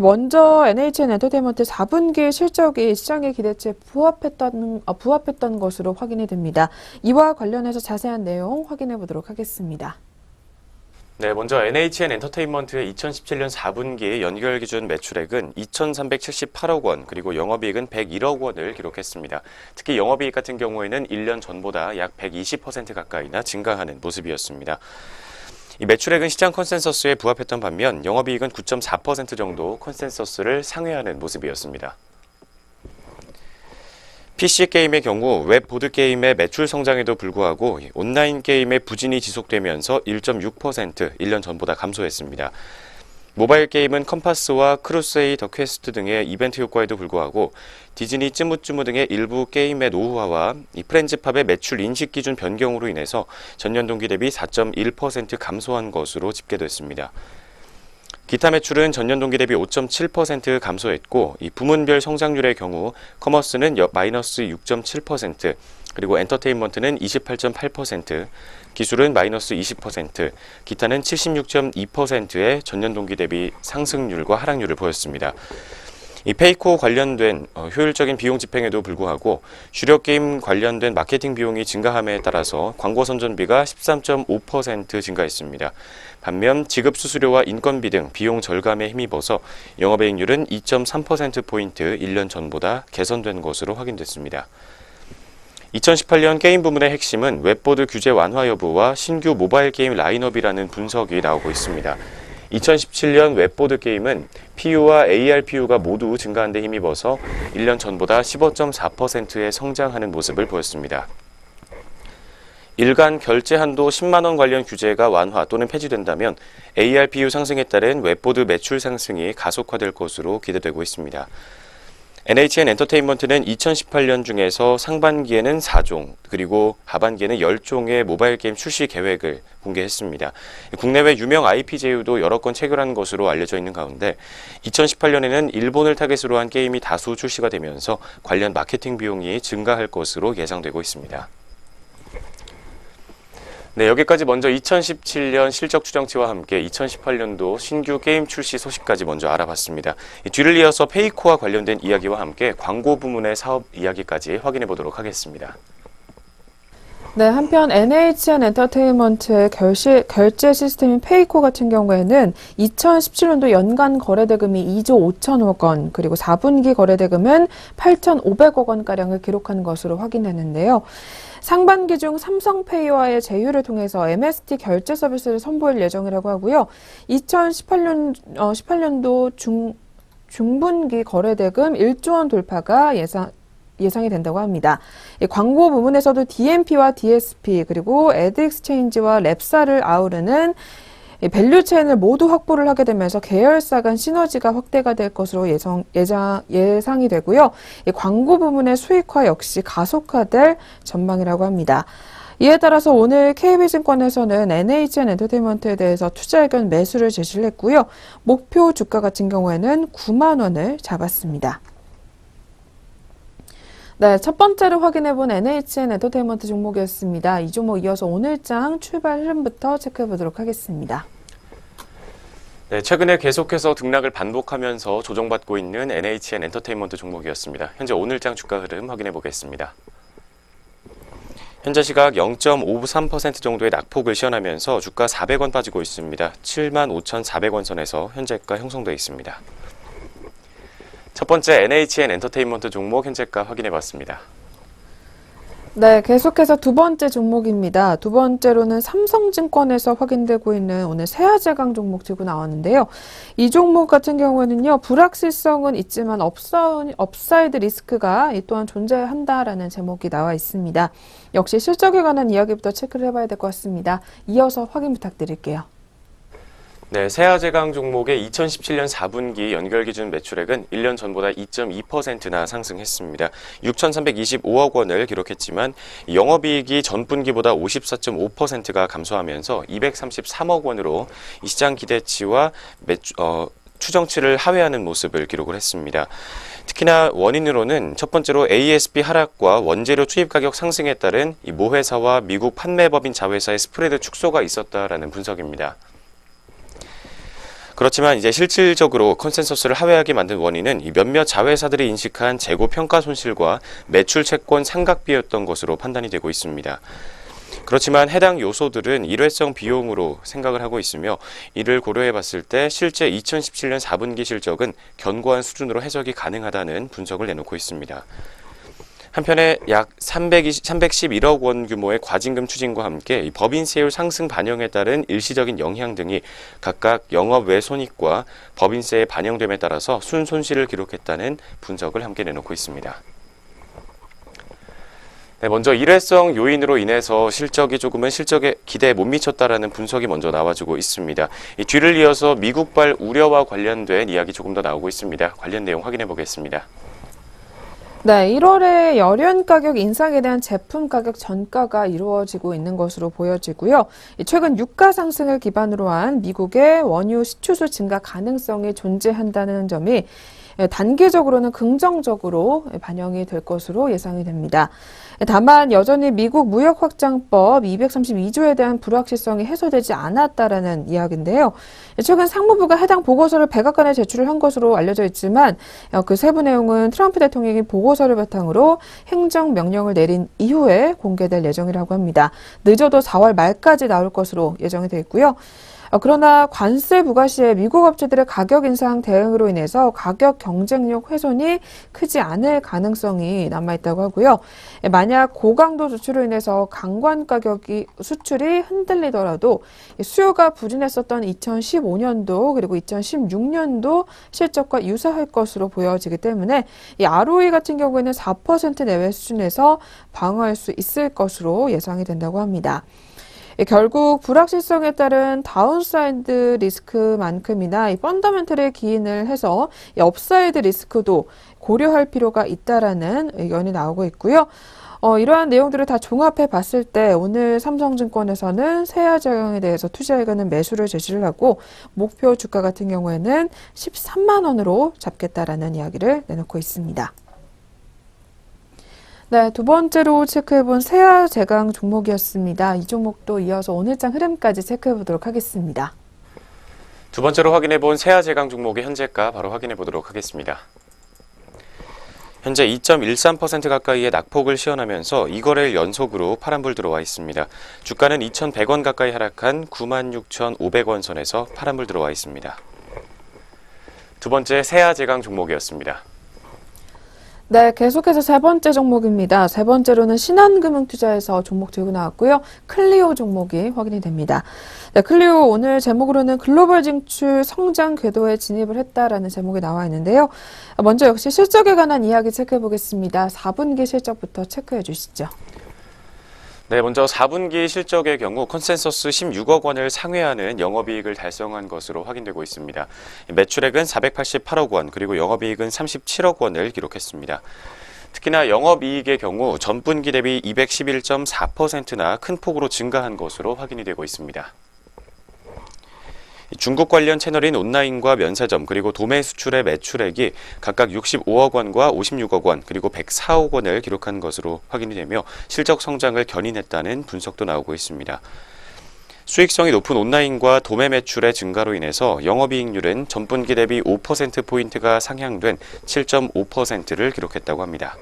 먼저 NHN 엔터테인먼트 4분기 실적이 시장의 기대치에 부합했던 것으로 확인이 됩니다. 이와 관련해서 자세한 내용 확인해 보도록 하겠습니다. 네, 먼저 NHN 엔터테인먼트의 2017년 4분기 연결 기준 매출액은 2,378억 원, 그리고 영업이익은 101억 원을 기록했습니다. 특히 영업이익 같은 경우에는 1년 전보다 약 120% 가까이나 증가하는 모습이었습니다. 이 매출액은 시장 컨센서스에 부합했던 반면 영업이익은 9.4% 정도 컨센서스를 상회하는 모습이었습니다. PC게임의 경우 웹 보드게임의 매출 성장에도 불구하고 온라인 게임의 부진이 지속되면서 1.6% 1년 전보다 감소했습니다. 모바일 게임은 컴파스와 크루세이 더 퀘스트 등의 이벤트 효과에도 불구하고 디즈니 쯔무쯔무 등의 일부 게임의 노후화와 이 프렌즈팝의 매출 인식 기준 변경으로 인해서 전년 동기 대비 4.1% 감소한 것으로 집계됐습니다. 기타 매출은 전년 동기 대비 5.7% 감소했고 이 부문별 성장률의 경우 커머스는 마이너스 6.7%, 그리고 엔터테인먼트는 28.8%, 기술은 마이너스 20%, 기타는 76.2%의 전년 동기 대비 상승률과 하락률을 보였습니다. 이 페이코 관련된 효율적인 비용 집행에도 불구하고 주력 게임 관련된 마케팅 비용이 증가함에 따라서 광고 선전비가 13.5% 증가했습니다. 반면 지급 수수료와 인건비 등 비용 절감에 힘입어서 영업이익률은 2.3%포인트 1년 전보다 개선된 것으로 확인됐습니다. 2018년 게임 부문의 핵심은 웹보드 규제 완화 여부와 신규 모바일 게임 라인업이라는 분석이 나오고 있습니다. 2017년 웹보드 게임은 PU와 ARPU가 모두 증가한 데 힘입어서 1년 전보다 15.4%의 성장하는 모습을 보였습니다. 일간 결제 한도 10만 원 관련 규제가 완화 또는 폐지된다면 ARPU 상승에 따른 웹보드 매출 상승이 가속화될 것으로 기대되고 있습니다. NHN 엔터테인먼트는 2018년 중에서 상반기에는 4종, 그리고 하반기에는 10종의 모바일 게임 출시 계획을 공개했습니다. 국내외 유명 IP 제휴도 여러 건 체결한 것으로 알려져 있는 가운데 2018년에는 일본을 타겟으로 한 게임이 다수 출시가 되면서 관련 마케팅 비용이 증가할 것으로 예상되고 있습니다. 네, 여기까지 먼저 2017년 실적 추정치와 함께 2018년도 신규 게임 출시 소식까지 먼저 알아봤습니다. 뒤를 이어서 페이코와 관련된 이야기와 함께 광고 부문의 사업 이야기까지 확인해 보도록 하겠습니다. 네, 한편 NHN 엔터테인먼트의 결제 시스템인 페이코 같은 경우에는 2017년도 연간 거래대금이 2조 5천억 원, 그리고 4분기 거래대금은 8,500억 원가량을 기록한 것으로 확인했는데요. 상반기 중 삼성페이와의 제휴를 통해서 MST 결제 서비스를 선보일 예정이라고 하고요. 2018년도 중분기 거래대금 1조 원 돌파가 예상이 된다고 합니다. 광고 부문에서도 DMP와 DSP 그리고 애드익스체인지와 랩사를 아우르는 밸류 체인을 모두 확보를 하게 되면서 계열사 간 시너지가 확대가 될 것으로 예상이 되고요. 광고 부문의 수익화 역시 가속화될 전망이라고 합니다. 이에 따라서 오늘 KB증권에서는 NHN 엔터테인먼트에 대해서 투자 의견 매수를 제시를 했고요. 목표 주가 같은 경우에는 9만 원을 잡았습니다. 네, 첫 번째로 확인해본 NHN 엔터테인먼트 종목이었습니다. 이 종목 이어서 오늘장 출발 흐름부터 체크해 보도록 하겠습니다. 네, 최근에 계속해서 등락을 반복하면서 조정받고 있는 NHN 엔터테인먼트 종목이었습니다. 현재 오늘장 주가 흐름 확인해 보겠습니다. 현재 시각 0.53% 정도의 낙폭을 시현하면서 주가 400원 빠지고 있습니다. 75,400원 선에서 현재가 형성되어 있습니다. 첫 번째 NHN 엔터테인먼트 종목 현재가 확인해 봤습니다. 네, 계속해서 두 번째 종목입니다. 두 번째로는 삼성증권에서 확인되고 있는 오늘 세아제강 종목 들고 나왔는데요. 이 종목 같은 경우에는요, 불확실성은 있지만 업사이드 리스크가 또한 존재한다라는 제목이 나와 있습니다. 역시 실적에 관한 이야기부터 체크를 해봐야 될 것 같습니다. 이어서 확인 부탁드릴게요. 네, 세아제강 종목의 2017년 4분기 연결 기준 매출액은 1년 전보다 2.2%나 상승했습니다. 6,325억 원을 기록했지만 영업이익이 전분기보다 54.5%가 감소하면서 233억 원으로 시장 기대치와 추정치를 하회하는 모습을 기록을 했습니다. 특히나 원인으로는 첫 번째로 ASP 하락과 원재료 투입 가격 상승에 따른 이 모회사와 미국 판매법인 자회사의 스프레드 축소가 있었다라는 분석입니다. 그렇지만 이제 실질적으로 컨센서스를 하회하게 만든 원인은 이 몇몇 자회사들이 인식한 재고 평가 손실과 매출 채권 삼각비였던 것으로 판단이 되고 있습니다. 그렇지만 해당 요소들은 일회성 비용으로 생각을 하고 있으며 이를 고려해 봤을 때 실제 2017년 4분기 실적은 견고한 수준으로 해석이 가능하다는 분석을 내놓고 있습니다. 한편에 약 311억 원 규모의 과징금 추징과 함께 이 법인세율 상승 반영에 따른 일시적인 영향 등이 각각 영업 외 손익과 법인세에 반영됨에 따라서 순손실을 기록했다는 분석을 함께 내놓고 있습니다. 네, 먼저 일회성 요인으로 인해서 실적이 조금은 실적에 기대에 못 미쳤다라는 분석이 먼저 나와주고 있습니다. 이 뒤를 이어서 미국발 우려와 관련된 이야기 조금 더 나오고 있습니다. 관련 내용 확인해 보겠습니다. 네, 1월에 열연 가격 인상에 대한 제품 가격 전가가 이루어지고 있는 것으로 보여지고요. 최근 유가 상승을 기반으로 한 미국의 원유 수출 증가 가능성이 존재한다는 점이 단기적으로는 긍정적으로 반영이 될 것으로 예상이 됩니다. 다만 여전히 미국 무역 확장법 232조에 대한 불확실성이 해소되지 않았다라는 이야기인데요. 최근 상무부가 해당 보고서를 백악관에 제출을 한 것으로 알려져 있지만 그 세부 내용은 트럼프 대통령이 보고서를 바탕으로 행정명령을 내린 이후에 공개될 예정이라고 합니다. 늦어도 4월 말까지 나올 것으로 예정이 되어 있고요. 그러나 관세 부과 시에 미국 업체들의 가격 인상 대응으로 인해서 가격 경쟁력 훼손이 크지 않을 가능성이 남아있다고 하고요. 만약 고강도 수출로 인해서 강관 가격이 수출이 흔들리더라도 수요가 부진했었던 2015년도 그리고 2016년도 실적과 유사할 것으로 보여지기 때문에 이 ROE 같은 경우에는 4% 내외 수준에서 방어할 수 있을 것으로 예상이 된다고 합니다. 결국 불확실성에 따른 다운사이드 리스크만큼이나 이 펀더멘털에 기인을 해서 이 업사이드 리스크도 고려할 필요가 있다라는 의견이 나오고 있고요. 이러한 내용들을 다 종합해 봤을 때 오늘 삼성증권에서는 세아제강에 대해서 투자의견은 매수를 제시를 하고 목표 주가 같은 경우에는 13만 원으로 잡겠다라는 이야기를 내놓고 있습니다. 네, 두 번째로 체크해본 세아제강 종목이었습니다. 이 종목도 이어서 오늘장 흐름까지 체크해보도록 하겠습니다. 두 번째로 확인해본 세아제강 종목의 현재가 바로 확인해보도록 하겠습니다. 현재 2.13% 가까이의 낙폭을 시현하면서 2거래일 연속으로 파란불 들어와 있습니다. 주가는 2,100원 가까이 하락한 96,500원 선에서 파란불 들어와 있습니다. 두 번째 세아제강 종목이었습니다. 네, 계속해서 세 번째 종목입니다. 세 번째로는 신한금융투자에서 종목 들고 나왔고요. 클리오 종목이 확인이 됩니다. 네, 클리오 오늘 제목으로는 글로벌 진출 성장 궤도에 진입을 했다라는 제목이 나와 있는데요. 먼저 역시 실적에 관한 이야기 체크해 보겠습니다. 4분기 실적부터 체크해 주시죠. 네, 먼저 4분기 실적의 경우 컨센서스 16억 원을 상회하는 영업이익을 달성한 것으로 확인되고 있습니다. 매출액은 488억 원, 그리고 영업이익은 37억 원을 기록했습니다. 특히나 영업이익의 경우 전분기 대비 211.4%나 큰 폭으로 증가한 것으로 확인이 되고 있습니다. 중국 관련 채널인 온라인과 면세점 그리고 도매 수출의 매출액이 각각 65억 원과 56억 원 그리고 104억 원을 기록한 것으로 확인이 되며 실적 성장을 견인했다는 분석도 나오고 있습니다. 수익성이 높은 온라인과 도매 매출의 증가로 인해서 영업이익률은 전분기 대비 5%포인트가 상향된 7.5%를 기록했다고 합니다.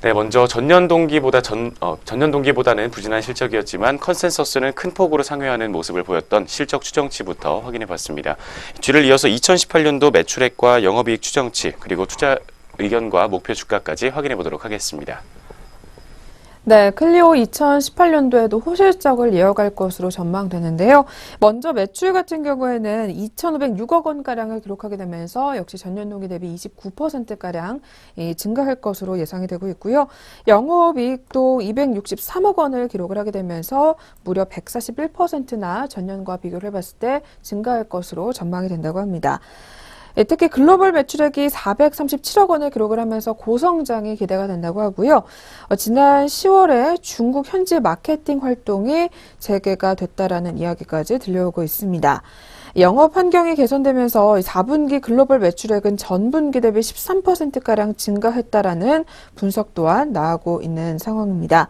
네, 먼저 전년 동기보다는 부진한 실적이었지만 컨센서스는 큰 폭으로 상회하는 모습을 보였던 실적 추정치부터 확인해 봤습니다. 뒤를 이어서 2018년도 매출액과 영업이익 추정치 그리고 투자 의견과 목표 주가까지 확인해 보도록 하겠습니다. 네, 클리오 2018년도에도 호실적을 이어갈 것으로 전망되는데요. 먼저 매출 같은 경우에는 2,506억 원가량을 기록하게 되면서 역시 전년 동기 대비 29%가량 증가할 것으로 예상이 되고 있고요. 영업이익도 263억 원을 기록을 하게 되면서 무려 141%나 전년과 비교를 해봤을 때 증가할 것으로 전망이 된다고 합니다. 특히 글로벌 매출액이 437억 원을 기록을 하면서 고성장이 기대가 된다고 하고요. 지난 10월에 중국 현지 마케팅 활동이 재개가 됐다라는 이야기까지 들려오고 있습니다. 영업 환경이 개선되면서 4분기 글로벌 매출액은 전분기 대비 13%가량 증가했다라는 분석 또한 나오고 있는 상황입니다.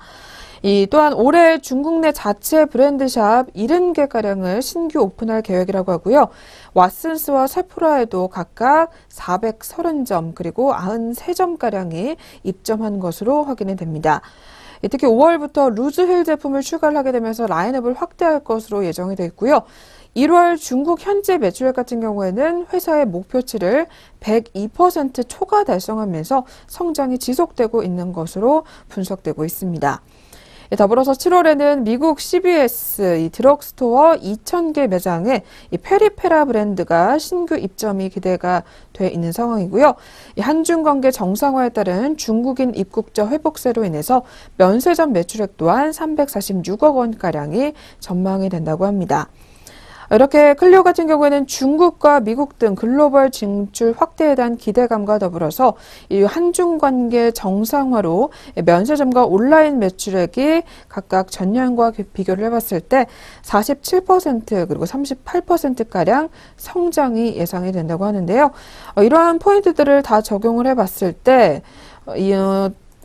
또한 올해 중국 내 자체 브랜드샵 70개가량을 신규 오픈할 계획이라고 하고요. 왓슨스와 세포라에도 각각 430점 그리고 93점가량이 입점한 것으로 확인이 됩니다. 특히 5월부터 루즈힐 제품을 출시를 하게 되면서 라인업을 확대할 것으로 예정이 되어 있고요. 1월 중국 현지 매출액 같은 경우에는 회사의 목표치를 102% 초과 달성하면서 성장이 지속되고 있는 것으로 분석되고 있습니다. 더불어서 7월에는 미국 CVS 드럭스토어 2,000개 매장에 페리페라 브랜드가 신규 입점이 기대가 돼 있는 상황이고요. 한중 관계 정상화에 따른 중국인 입국자 회복세로 인해서 면세점 매출액 또한 346억 원가량이 전망이 된다고 합니다. 이렇게 클리오 같은 경우에는 중국과 미국 등 글로벌 진출 확대에 대한 기대감과 더불어서 이 한중 관계 정상화로 면세점과 온라인 매출액이 각각 전년과 비교를 해봤을 때 47% 그리고 38%가량 성장이 예상이 된다고 하는데요. 이러한 포인트들을 다 적용을 해봤을 때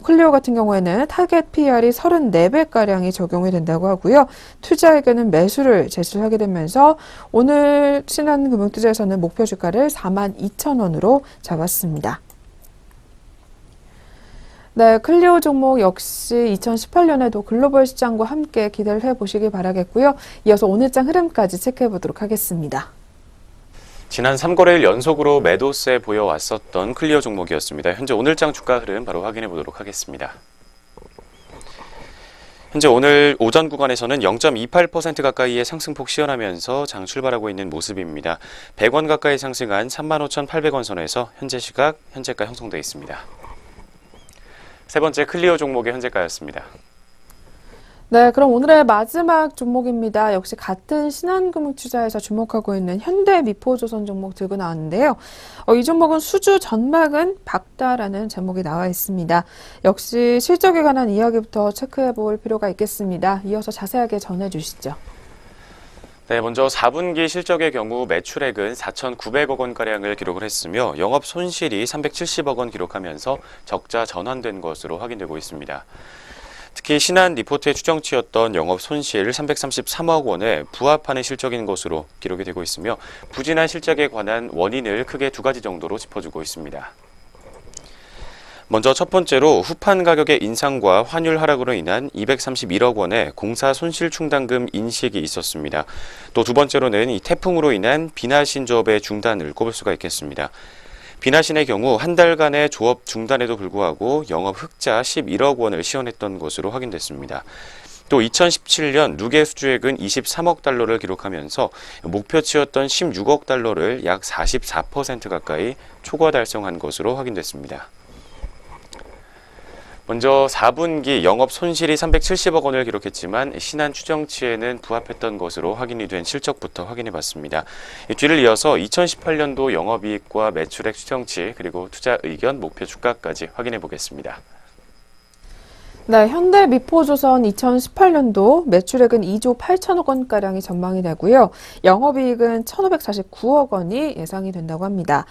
클리오 같은 경우에는 타겟 PR이 34배가량이 적용이 된다고 하고요. 투자에게는 매수를 제시를 하게 되면서 오늘 신한금융투자에서는 목표 주가를 42,000원으로 잡았습니다. 네, 클리오 종목 역시 2018년에도 글로벌 시장과 함께 기대를 해보시기 바라겠고요. 이어서 오늘장 흐름까지 체크해 보도록 하겠습니다. 지난 3거래일 연속으로 매도세 보여왔었던 클리오 종목이었습니다. 현재 오늘장 주가 흐름 바로 확인해 보도록 하겠습니다. 현재 오늘 오전 구간에서는 0.28% 가까이의 상승폭 시현하면서 장 출발하고 있는 모습입니다. 100원 가까이 상승한 35,800원 선에서 현재가 형성되어 있습니다. 세 번째 클리오 종목의 현재가였습니다. 네, 그럼 오늘의 마지막 종목입니다. 역시 같은 신한금융투자에서 주목하고 있는 현대미포조선 종목 들고 나왔는데요. 이 종목은 수주 전망은 밝다라는 제목이 나와 있습니다. 역시 실적에 관한 이야기부터 체크해 볼 필요가 있겠습니다. 이어서 자세하게 전해 주시죠. 네, 먼저 4분기 실적의 경우 매출액은 4,900억 원가량을 기록을 했으며 영업 손실이 370억 원 기록하면서 적자 전환된 것으로 확인되고 있습니다. 특히 신한 리포트의 추정치였던 영업 손실 333억 원에 부합하는 실적인 것으로 기록이 되고 있으며 부진한 실적에 관한 원인을 크게 두 가지 정도로 짚어주고 있습니다. 먼저 첫 번째로 후판 가격의 인상과 환율 하락으로 인한 231억 원의 공사 손실 충당금 인식이 있었습니다. 또 두 번째로는 이 태풍으로 인한 비나신 조업의 중단을 꼽을 수가 있겠습니다. 비나신의 경우 한 달간의 조업 중단에도 불구하고 영업 흑자 11억 원을 시현했던 것으로 확인됐습니다. 또 2017년 누계 수주액은 23억 달러를 기록하면서 목표치였던 16억 달러를 약 44% 가까이 초과 달성한 것으로 확인됐습니다. 먼저 4분기 영업 손실이 370억 원을 기록했지만 신한 추정치에는 부합했던 것으로 확인이 된 실적부터 확인해 봤습니다. 뒤를 이어서 2018년도 영업이익과 매출액 추정치 그리고 투자 의견 목표 주가까지 확인해 보겠습니다. 네, 현대미포조선 2018년도 매출액은 2조 8천억 원가량이 전망이 되고요. 영업이익은 1,549억 원이 예상이 된다고 합니다.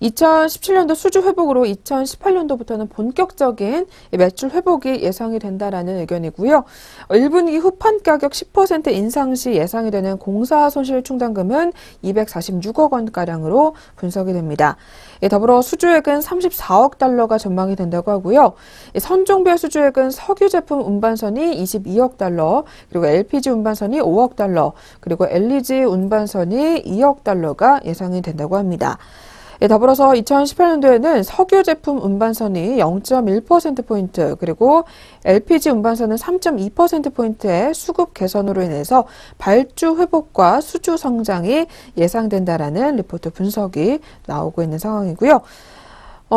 2017년도 수주 회복으로 2018년도부터는 본격적인 매출 회복이 예상이 된다라는 의견이고요. 1분기 후판 가격 10% 인상 시 예상이 되는 공사 손실 충당금은 246억 원가량으로 분석이 됩니다. 더불어 수주액은 34억 달러가 전망이 된다고 하고요. 선종별 수주액은 석유 제품 운반선이 22억 달러, 그리고 LPG 운반선이 5억 달러, 그리고 LED 운반선이 2억 달러가 예상이 된다고 합니다. 더불어서 2018년도에는 석유 제품 운반선이 0.1%포인트, 그리고 LPG 운반선은 3.2%포인트의 수급 개선으로 인해서 발주 회복과 수주 성장이 예상된다라는 리포트 분석이 나오고 있는 상황이고요.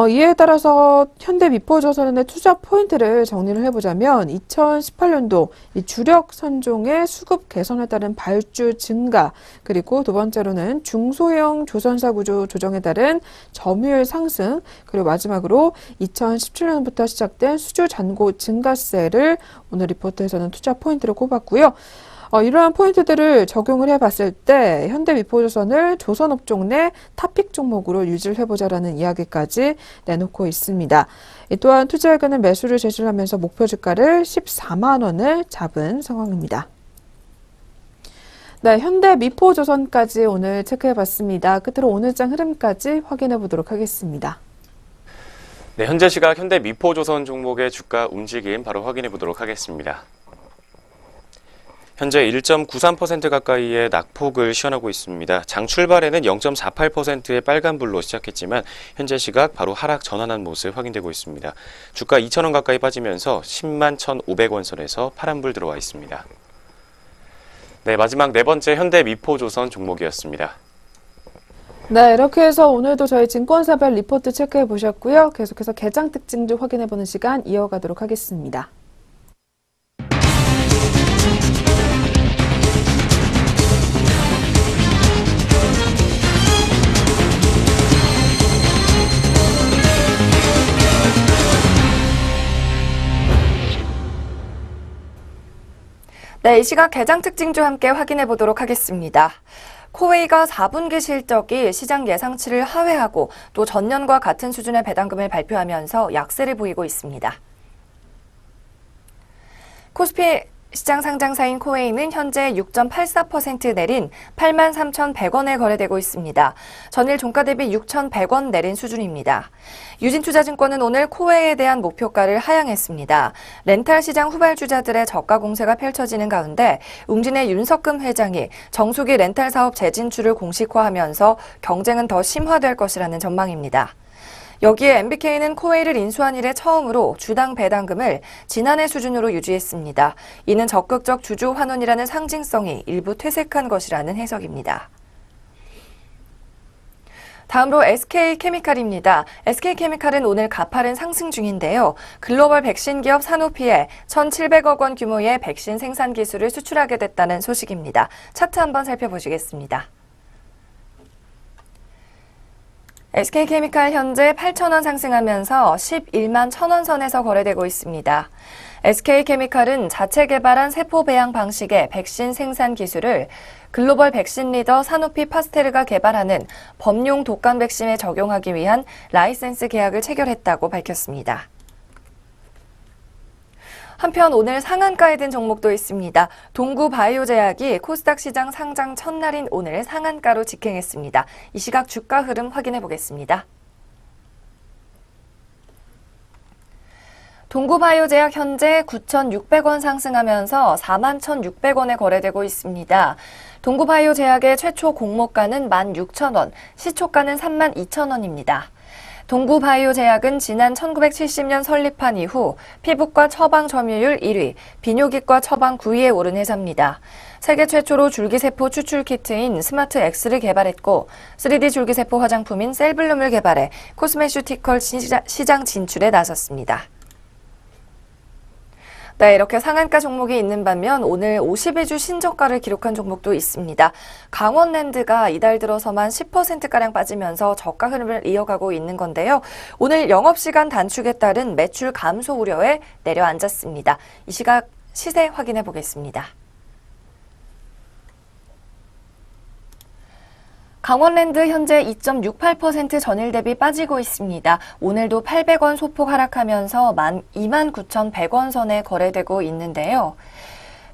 이에 따라서 현대미포조선의 투자 포인트를 정리를 해보자면 2018년도 이 주력 선종의 수급 개선에 따른 발주 증가, 그리고 두 번째로는 중소형 조선사 구조 조정에 따른 점유율 상승, 그리고 마지막으로 2017년부터 시작된 수주 잔고 증가세를 오늘 리포트에서는 투자 포인트로 꼽았고요. 이러한 포인트들을 적용을 해봤을 때 현대미포조선을 조선업종 내 탑픽 종목으로 유지를 해보자라는 이야기까지 내놓고 있습니다. 또한 투자액에는 매수를 제시를 하면서 목표 주가를 14만 원을 잡은 상황입니다. 네, 현대미포조선까지 오늘 체크해봤습니다. 끝으로 오늘 장 흐름까지 확인해보도록 하겠습니다. 네, 현재 시각 현대미포조선 종목의 주가 움직임 바로 확인해 보도록 하겠습니다. 현재 1.93% 가까이의 낙폭을 시현하고 있습니다. 장 출발에는 0.48%의 빨간불로 시작했지만 현재 시각 바로 하락 전환한 모습 확인되고 있습니다. 주가 2,000원 가까이 빠지면서 10만 1,500원 선에서 파란불 들어와 있습니다. 네, 마지막 네 번째 현대미포조선 종목이었습니다. 네, 이렇게 해서 오늘도 저희 증권사별 리포트 체크해 보셨고요. 계속해서 개장 특징 좀 확인해 보는 시간 이어가도록 하겠습니다. 네, 이 시각 개장 특징도 함께 확인해 보도록 하겠습니다. 코웨이가 4분기 실적이 시장 예상치를 하회하고 또 전년과 같은 수준의 배당금을 발표하면서 약세를 보이고 있습니다. 코스피 시장 상장사인 코웨이는 현재 6.84% 내린 83,100원에 거래되고 있습니다. 전일 종가 대비 6,100원 내린 수준입니다. 유진투자증권은 오늘 코웨이에 대한 목표가를 하향했습니다. 렌탈 시장 후발주자들의 저가 공세가 펼쳐지는 가운데 웅진의 윤석금 회장이 정수기 렌탈 사업 재진출을 공식화하면서 경쟁은 더 심화될 것이라는 전망입니다. 여기에 MBK는 코웨이를 인수한 이래 처음으로 주당 배당금을 지난해 수준으로 유지했습니다. 이는 적극적 주주 환원이라는 상징성이 일부 퇴색한 것이라는 해석입니다. 다음으로 SK케미칼입니다. SK케미칼은 오늘 가파른 상승 중인데요. 글로벌 백신 기업 사노피에 1,700억 원 규모의 백신 생산 기술을 수출하게 됐다는 소식입니다. 차트 한번 살펴보시겠습니다. SK케미칼 현재 8,000원 상승하면서 11만 1,000원 선에서 거래되고 있습니다. SK케미칼은 자체 개발한 세포 배양 방식의 백신 생산 기술을 글로벌 백신 리더 사노피 파스테르가 개발하는 범용 독감 백신에 적용하기 위한 라이센스 계약을 체결했다고 밝혔습니다. 한편 오늘 상한가에 든 종목도 있습니다. 동구바이오제약이 코스닥 시장 상장 첫날인 오늘 상한가로 직행했습니다. 이 시각 주가 흐름 확인해 보겠습니다. 동구바이오제약 현재 9,600원 상승하면서 41,600원에 거래되고 있습니다. 동구바이오제약의 최초 공모가는 16,000원, 시초가는 32,000원입니다. 동구바이오제약은 지난 1970년 설립한 이후 피부과 처방 점유율 1위, 비뇨기과 처방 9위에 오른 회사입니다. 세계 최초로 줄기세포 추출 키트인 스마트 X를 개발했고 3D 줄기세포 화장품인 셀블룸을 개발해 코스메슈티컬 시장 진출에 나섰습니다. 네, 이렇게 상한가 종목이 있는 반면 오늘 52주 신저가를 기록한 종목도 있습니다. 강원랜드가 이달 들어서만 10%가량 빠지면서 저가 흐름을 이어가고 있는 건데요. 오늘 영업시간 단축에 따른 매출 감소 우려에 내려앉았습니다. 이 시각 시세 확인해 보겠습니다. 강원랜드 현재 2.68% 전일 대비 빠지고 있습니다. 오늘도 800원 소폭 하락하면서 29,100원 선에 거래되고 있는데요.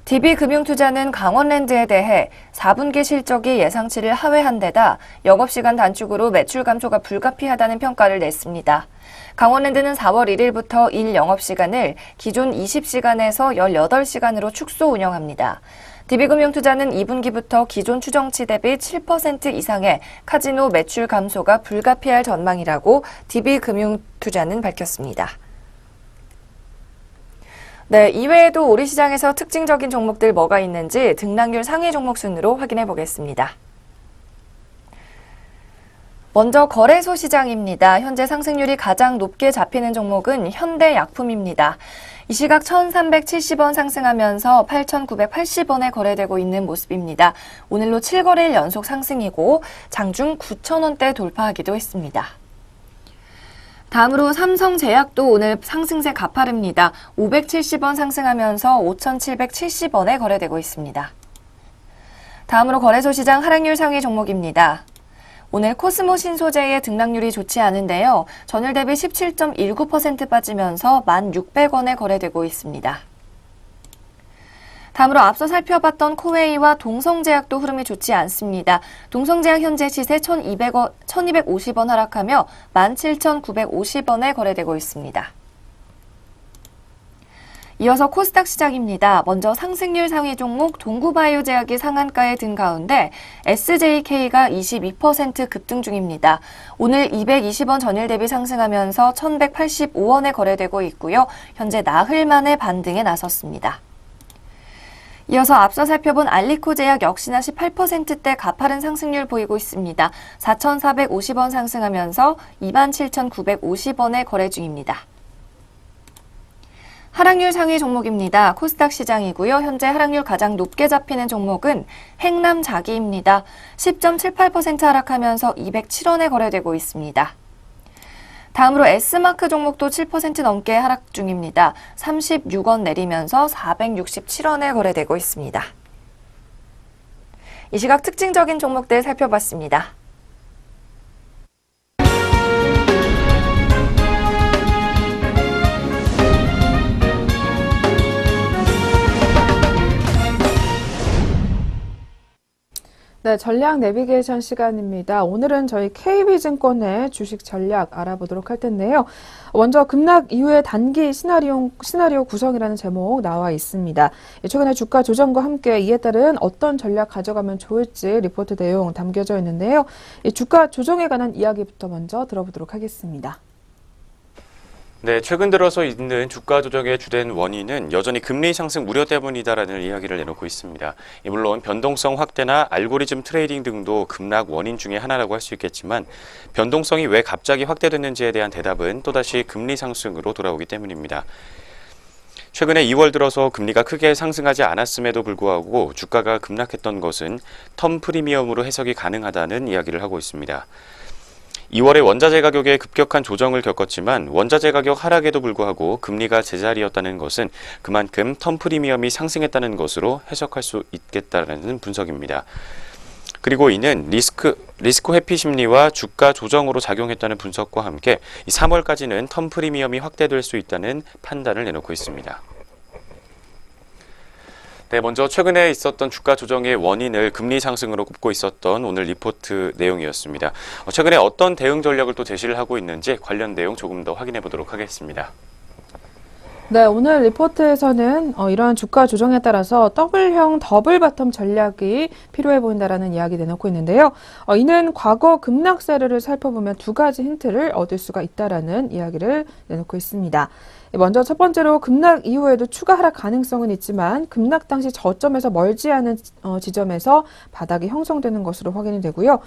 DB금융투자는 강원랜드에 대해 4분기 실적이 예상치를 하회한 데다 영업시간 단축으로 매출 감소가 불가피하다는 평가를 냈습니다. 강원랜드는 4월 1일부터 일 영업시간을 기존 20시간에서 18시간으로 축소 운영합니다. DB금융투자는 2분기부터 기존 추정치 대비 7% 이상의 카지노 매출 감소가 불가피할 전망이라고 DB금융투자는 밝혔습니다. 네, 이외에도 우리 시장에서 특징적인 종목들 뭐가 있는지 등락률 상위 종목 순으로 확인해 보겠습니다. 먼저 거래소 시장입니다. 현재 상승률이 가장 높게 잡히는 종목은 현대약품입니다. 이 시각 1,370원 상승하면서 8,980원에 거래되고 있는 모습입니다. 오늘로 7거래일 연속 상승이고 장중 9,000원대 돌파하기도 했습니다. 다음으로 삼성제약도 오늘 상승세 가파릅니다. 570원 상승하면서 5,770원에 거래되고 있습니다. 다음으로 거래소 시장 하락률 상위 종목입니다. 오늘 코스모 신소재의 등락률이 좋지 않은데요. 전일 대비 17.19% 빠지면서 1,600원에 거래되고 있습니다. 다음으로 앞서 살펴봤던 코웨이와 동성제약도 흐름이 좋지 않습니다. 동성제약 현재 시세 1,250원 하락하며 17,950원에 거래되고 있습니다. 이어서 코스닥 시장입니다. 먼저 상승률 상위 종목 동구바이오제약이 상한가에 든 가운데 SJK가 22% 급등 중입니다. 오늘 220원 전일 대비 상승하면서 1,185원에 거래되고 있고요. 현재 나흘 만에 반등에 나섰습니다. 이어서 앞서 살펴본 알리코제약 역시나 18%대 가파른 상승률 보이고 있습니다. 4,450원 상승하면서 27,950원에 거래 중입니다. 하락률 상위 종목입니다. 코스닥 시장이고요. 현재 하락률 가장 높게 잡히는 종목은 행남자기입니다. 10.78% 하락하면서 207원에 거래되고 있습니다. 다음으로 S마크 종목도 7% 넘게 하락 중입니다. 36원 내리면서 467원에 거래되고 있습니다. 이 시각 특징적인 종목들 살펴봤습니다. 네, 전략 내비게이션 시간입니다. 오늘은 저희 KB증권의 주식 전략 알아보도록 할 텐데요. 먼저 급락 이후의 단기 시나리오 구성이라는 제목 나와 있습니다. 최근에 주가 조정과 함께 이에 따른 어떤 전략 가져가면 좋을지 리포트 내용 담겨져 있는데요. 주가 조정에 관한 이야기부터 먼저 들어보도록 하겠습니다. 네, 최근 들어서 있는 주가 조정의 주된 원인은 여전히 금리 상승 우려 때문이다라는 이야기를 내놓고 있습니다. 물론 변동성 확대나 알고리즘 트레이딩 등도 급락 원인 중에 하나라고 할 수 있겠지만 변동성이 왜 갑자기 확대됐는지에 대한 대답은 또다시 금리 상승으로 돌아오기 때문입니다. 최근에 2월 들어서 금리가 크게 상승하지 않았음에도 불구하고 주가가 급락했던 것은 텀 프리미엄으로 해석이 가능하다는 이야기를 하고 있습니다. 2월에 원자재 가격의 급격한 조정을 겪었지만 원자재 가격 하락에도 불구하고 금리가 제자리였다는 것은 그만큼 텀 프리미엄이 상승했다는 것으로 해석할 수 있겠다는 분석입니다. 그리고 이는 리스크 회피 심리와 주가 조정으로 작용했다는 분석과 함께 3월까지는 텀 프리미엄이 확대될 수 있다는 판단을 내놓고 있습니다. 네, 먼저 최근에 있었던 주가 조정의 원인을 금리 상승으로 꼽고 있었던 오늘 리포트 내용이었습니다. 최근에 어떤 대응 전략을 또 제시를 하고 있는지 관련 내용 조금 더 확인해 보도록 하겠습니다. 네, 오늘 리포트에서는 이러한 주가 조정에 따라서 더블형 더블 바텀 전략이 필요해 보인다라는 이야기 내놓고 있는데요. 이는 과거 급락세를 살펴보면 두 가지 힌트를 얻을 수가 있다라는 이야기를 내놓고 있습니다. 먼저 첫 번째로 급락 이후에도 추가 하락 가능성은 있지만 급락 당시 저점에서 멀지 않은 지점에서 바닥이 형성되는 것으로 확인이 되고요.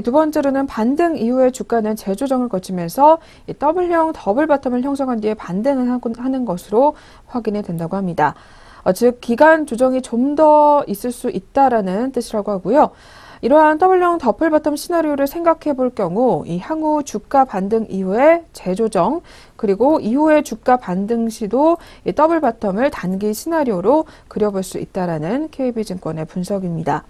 두 번째로는 반등 이후에 주가는 재조정을 거치면서 더블형 더블 바텀을 형성한 뒤에 반등을 하는 것으로 확인이 된다고 합니다. 즉 기간 조정이 좀 더 있을 수 있다라는 뜻이라고 하고요. 이러한 더블형 더블 바텀 시나리오를 생각해 볼 경우 이 향후 주가 반등 이후에 재조정 그리고 이후에 주가 반등 시도 이 더블 바텀을 단기 시나리오로 그려볼 수 있다라는 KB증권의 분석입니다.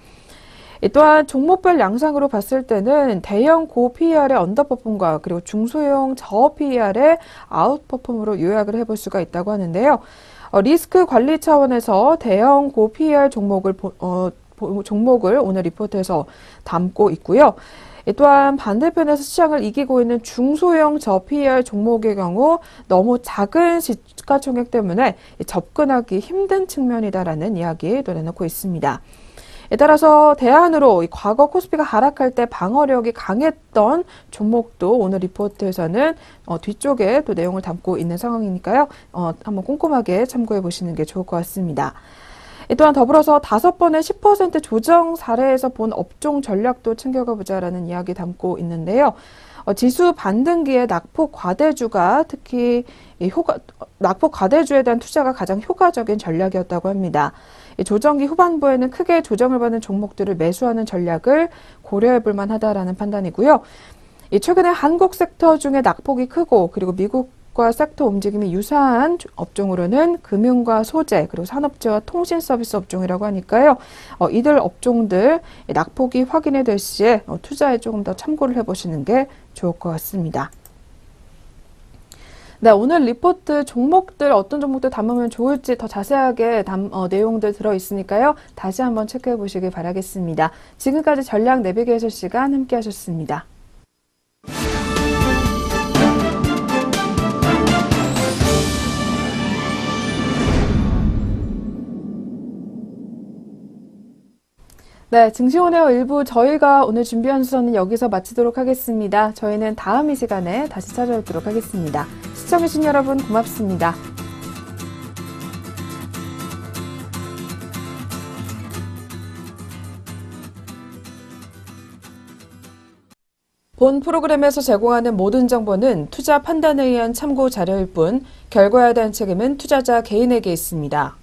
또한 종목별 양상으로 봤을 때는 대형 고 PER의 언더퍼폼과 그리고 중소형 저 PER의 아웃퍼폼으로 요약을 해볼 수가 있다고 하는데요. 리스크 관리 차원에서 대형 고 PER 종목을 오늘 리포트에서 담고 있고요. 또한 반대편에서 시장을 이기고 있는 중소형 저PER 종목의 경우 너무 작은 시가총액 때문에 접근하기 힘든 측면이다라는 이야기도 내놓고 있습니다. 따라서 대안으로 과거 코스피가 하락할 때 방어력이 강했던 종목도 오늘 리포트에서는 뒤쪽에 또 내용을 담고 있는 상황이니까요. 한번 꼼꼼하게 참고해 보시는 게 좋을 것 같습니다. 또한 더불어서 5번의 10% 조정 사례에서 본 업종 전략도 챙겨가 보자라는 이야기 담고 있는데요. 지수 반등기에 낙폭 과대주가 특히 낙폭 과대주에 대한 투자가 가장 효과적인 전략이었다고 합니다. 조정기 후반부에는 크게 조정을 받는 종목들을 매수하는 전략을 고려해 볼 만하다라는 판단이고요. 최근에 한국 섹터 중에 낙폭이 크고 그리고 미국과 섹터 움직임이 유사한 업종으로는 금융과 소재 그리고 산업재와 통신 서비스 업종이라고 하니까요. 이들 업종들 낙폭이 확인이 될 시에 투자에 조금 더 참고를 해보시는 게 좋을 것 같습니다. 네, 오늘 리포트 종목들 어떤 종목들 담으면 좋을지 더 자세하게 내용들 들어있으니까요. 다시 한번 체크해 보시길 바라겠습니다. 지금까지 전략 내비게이션 시간 함께 하셨습니다. 네, 증시오네어 1부 저희가 오늘 준비한 수서는 여기서 마치도록 하겠습니다. 저희는 다음 이 시간에 다시 찾아오도록 하겠습니다. 시청해주신 여러분 고맙습니다. 본 프로그램에서 제공하는 모든 정보는 투자 판단에 의한 참고 자료일 뿐 결과에 대한 책임은 투자자 개인에게 있습니다.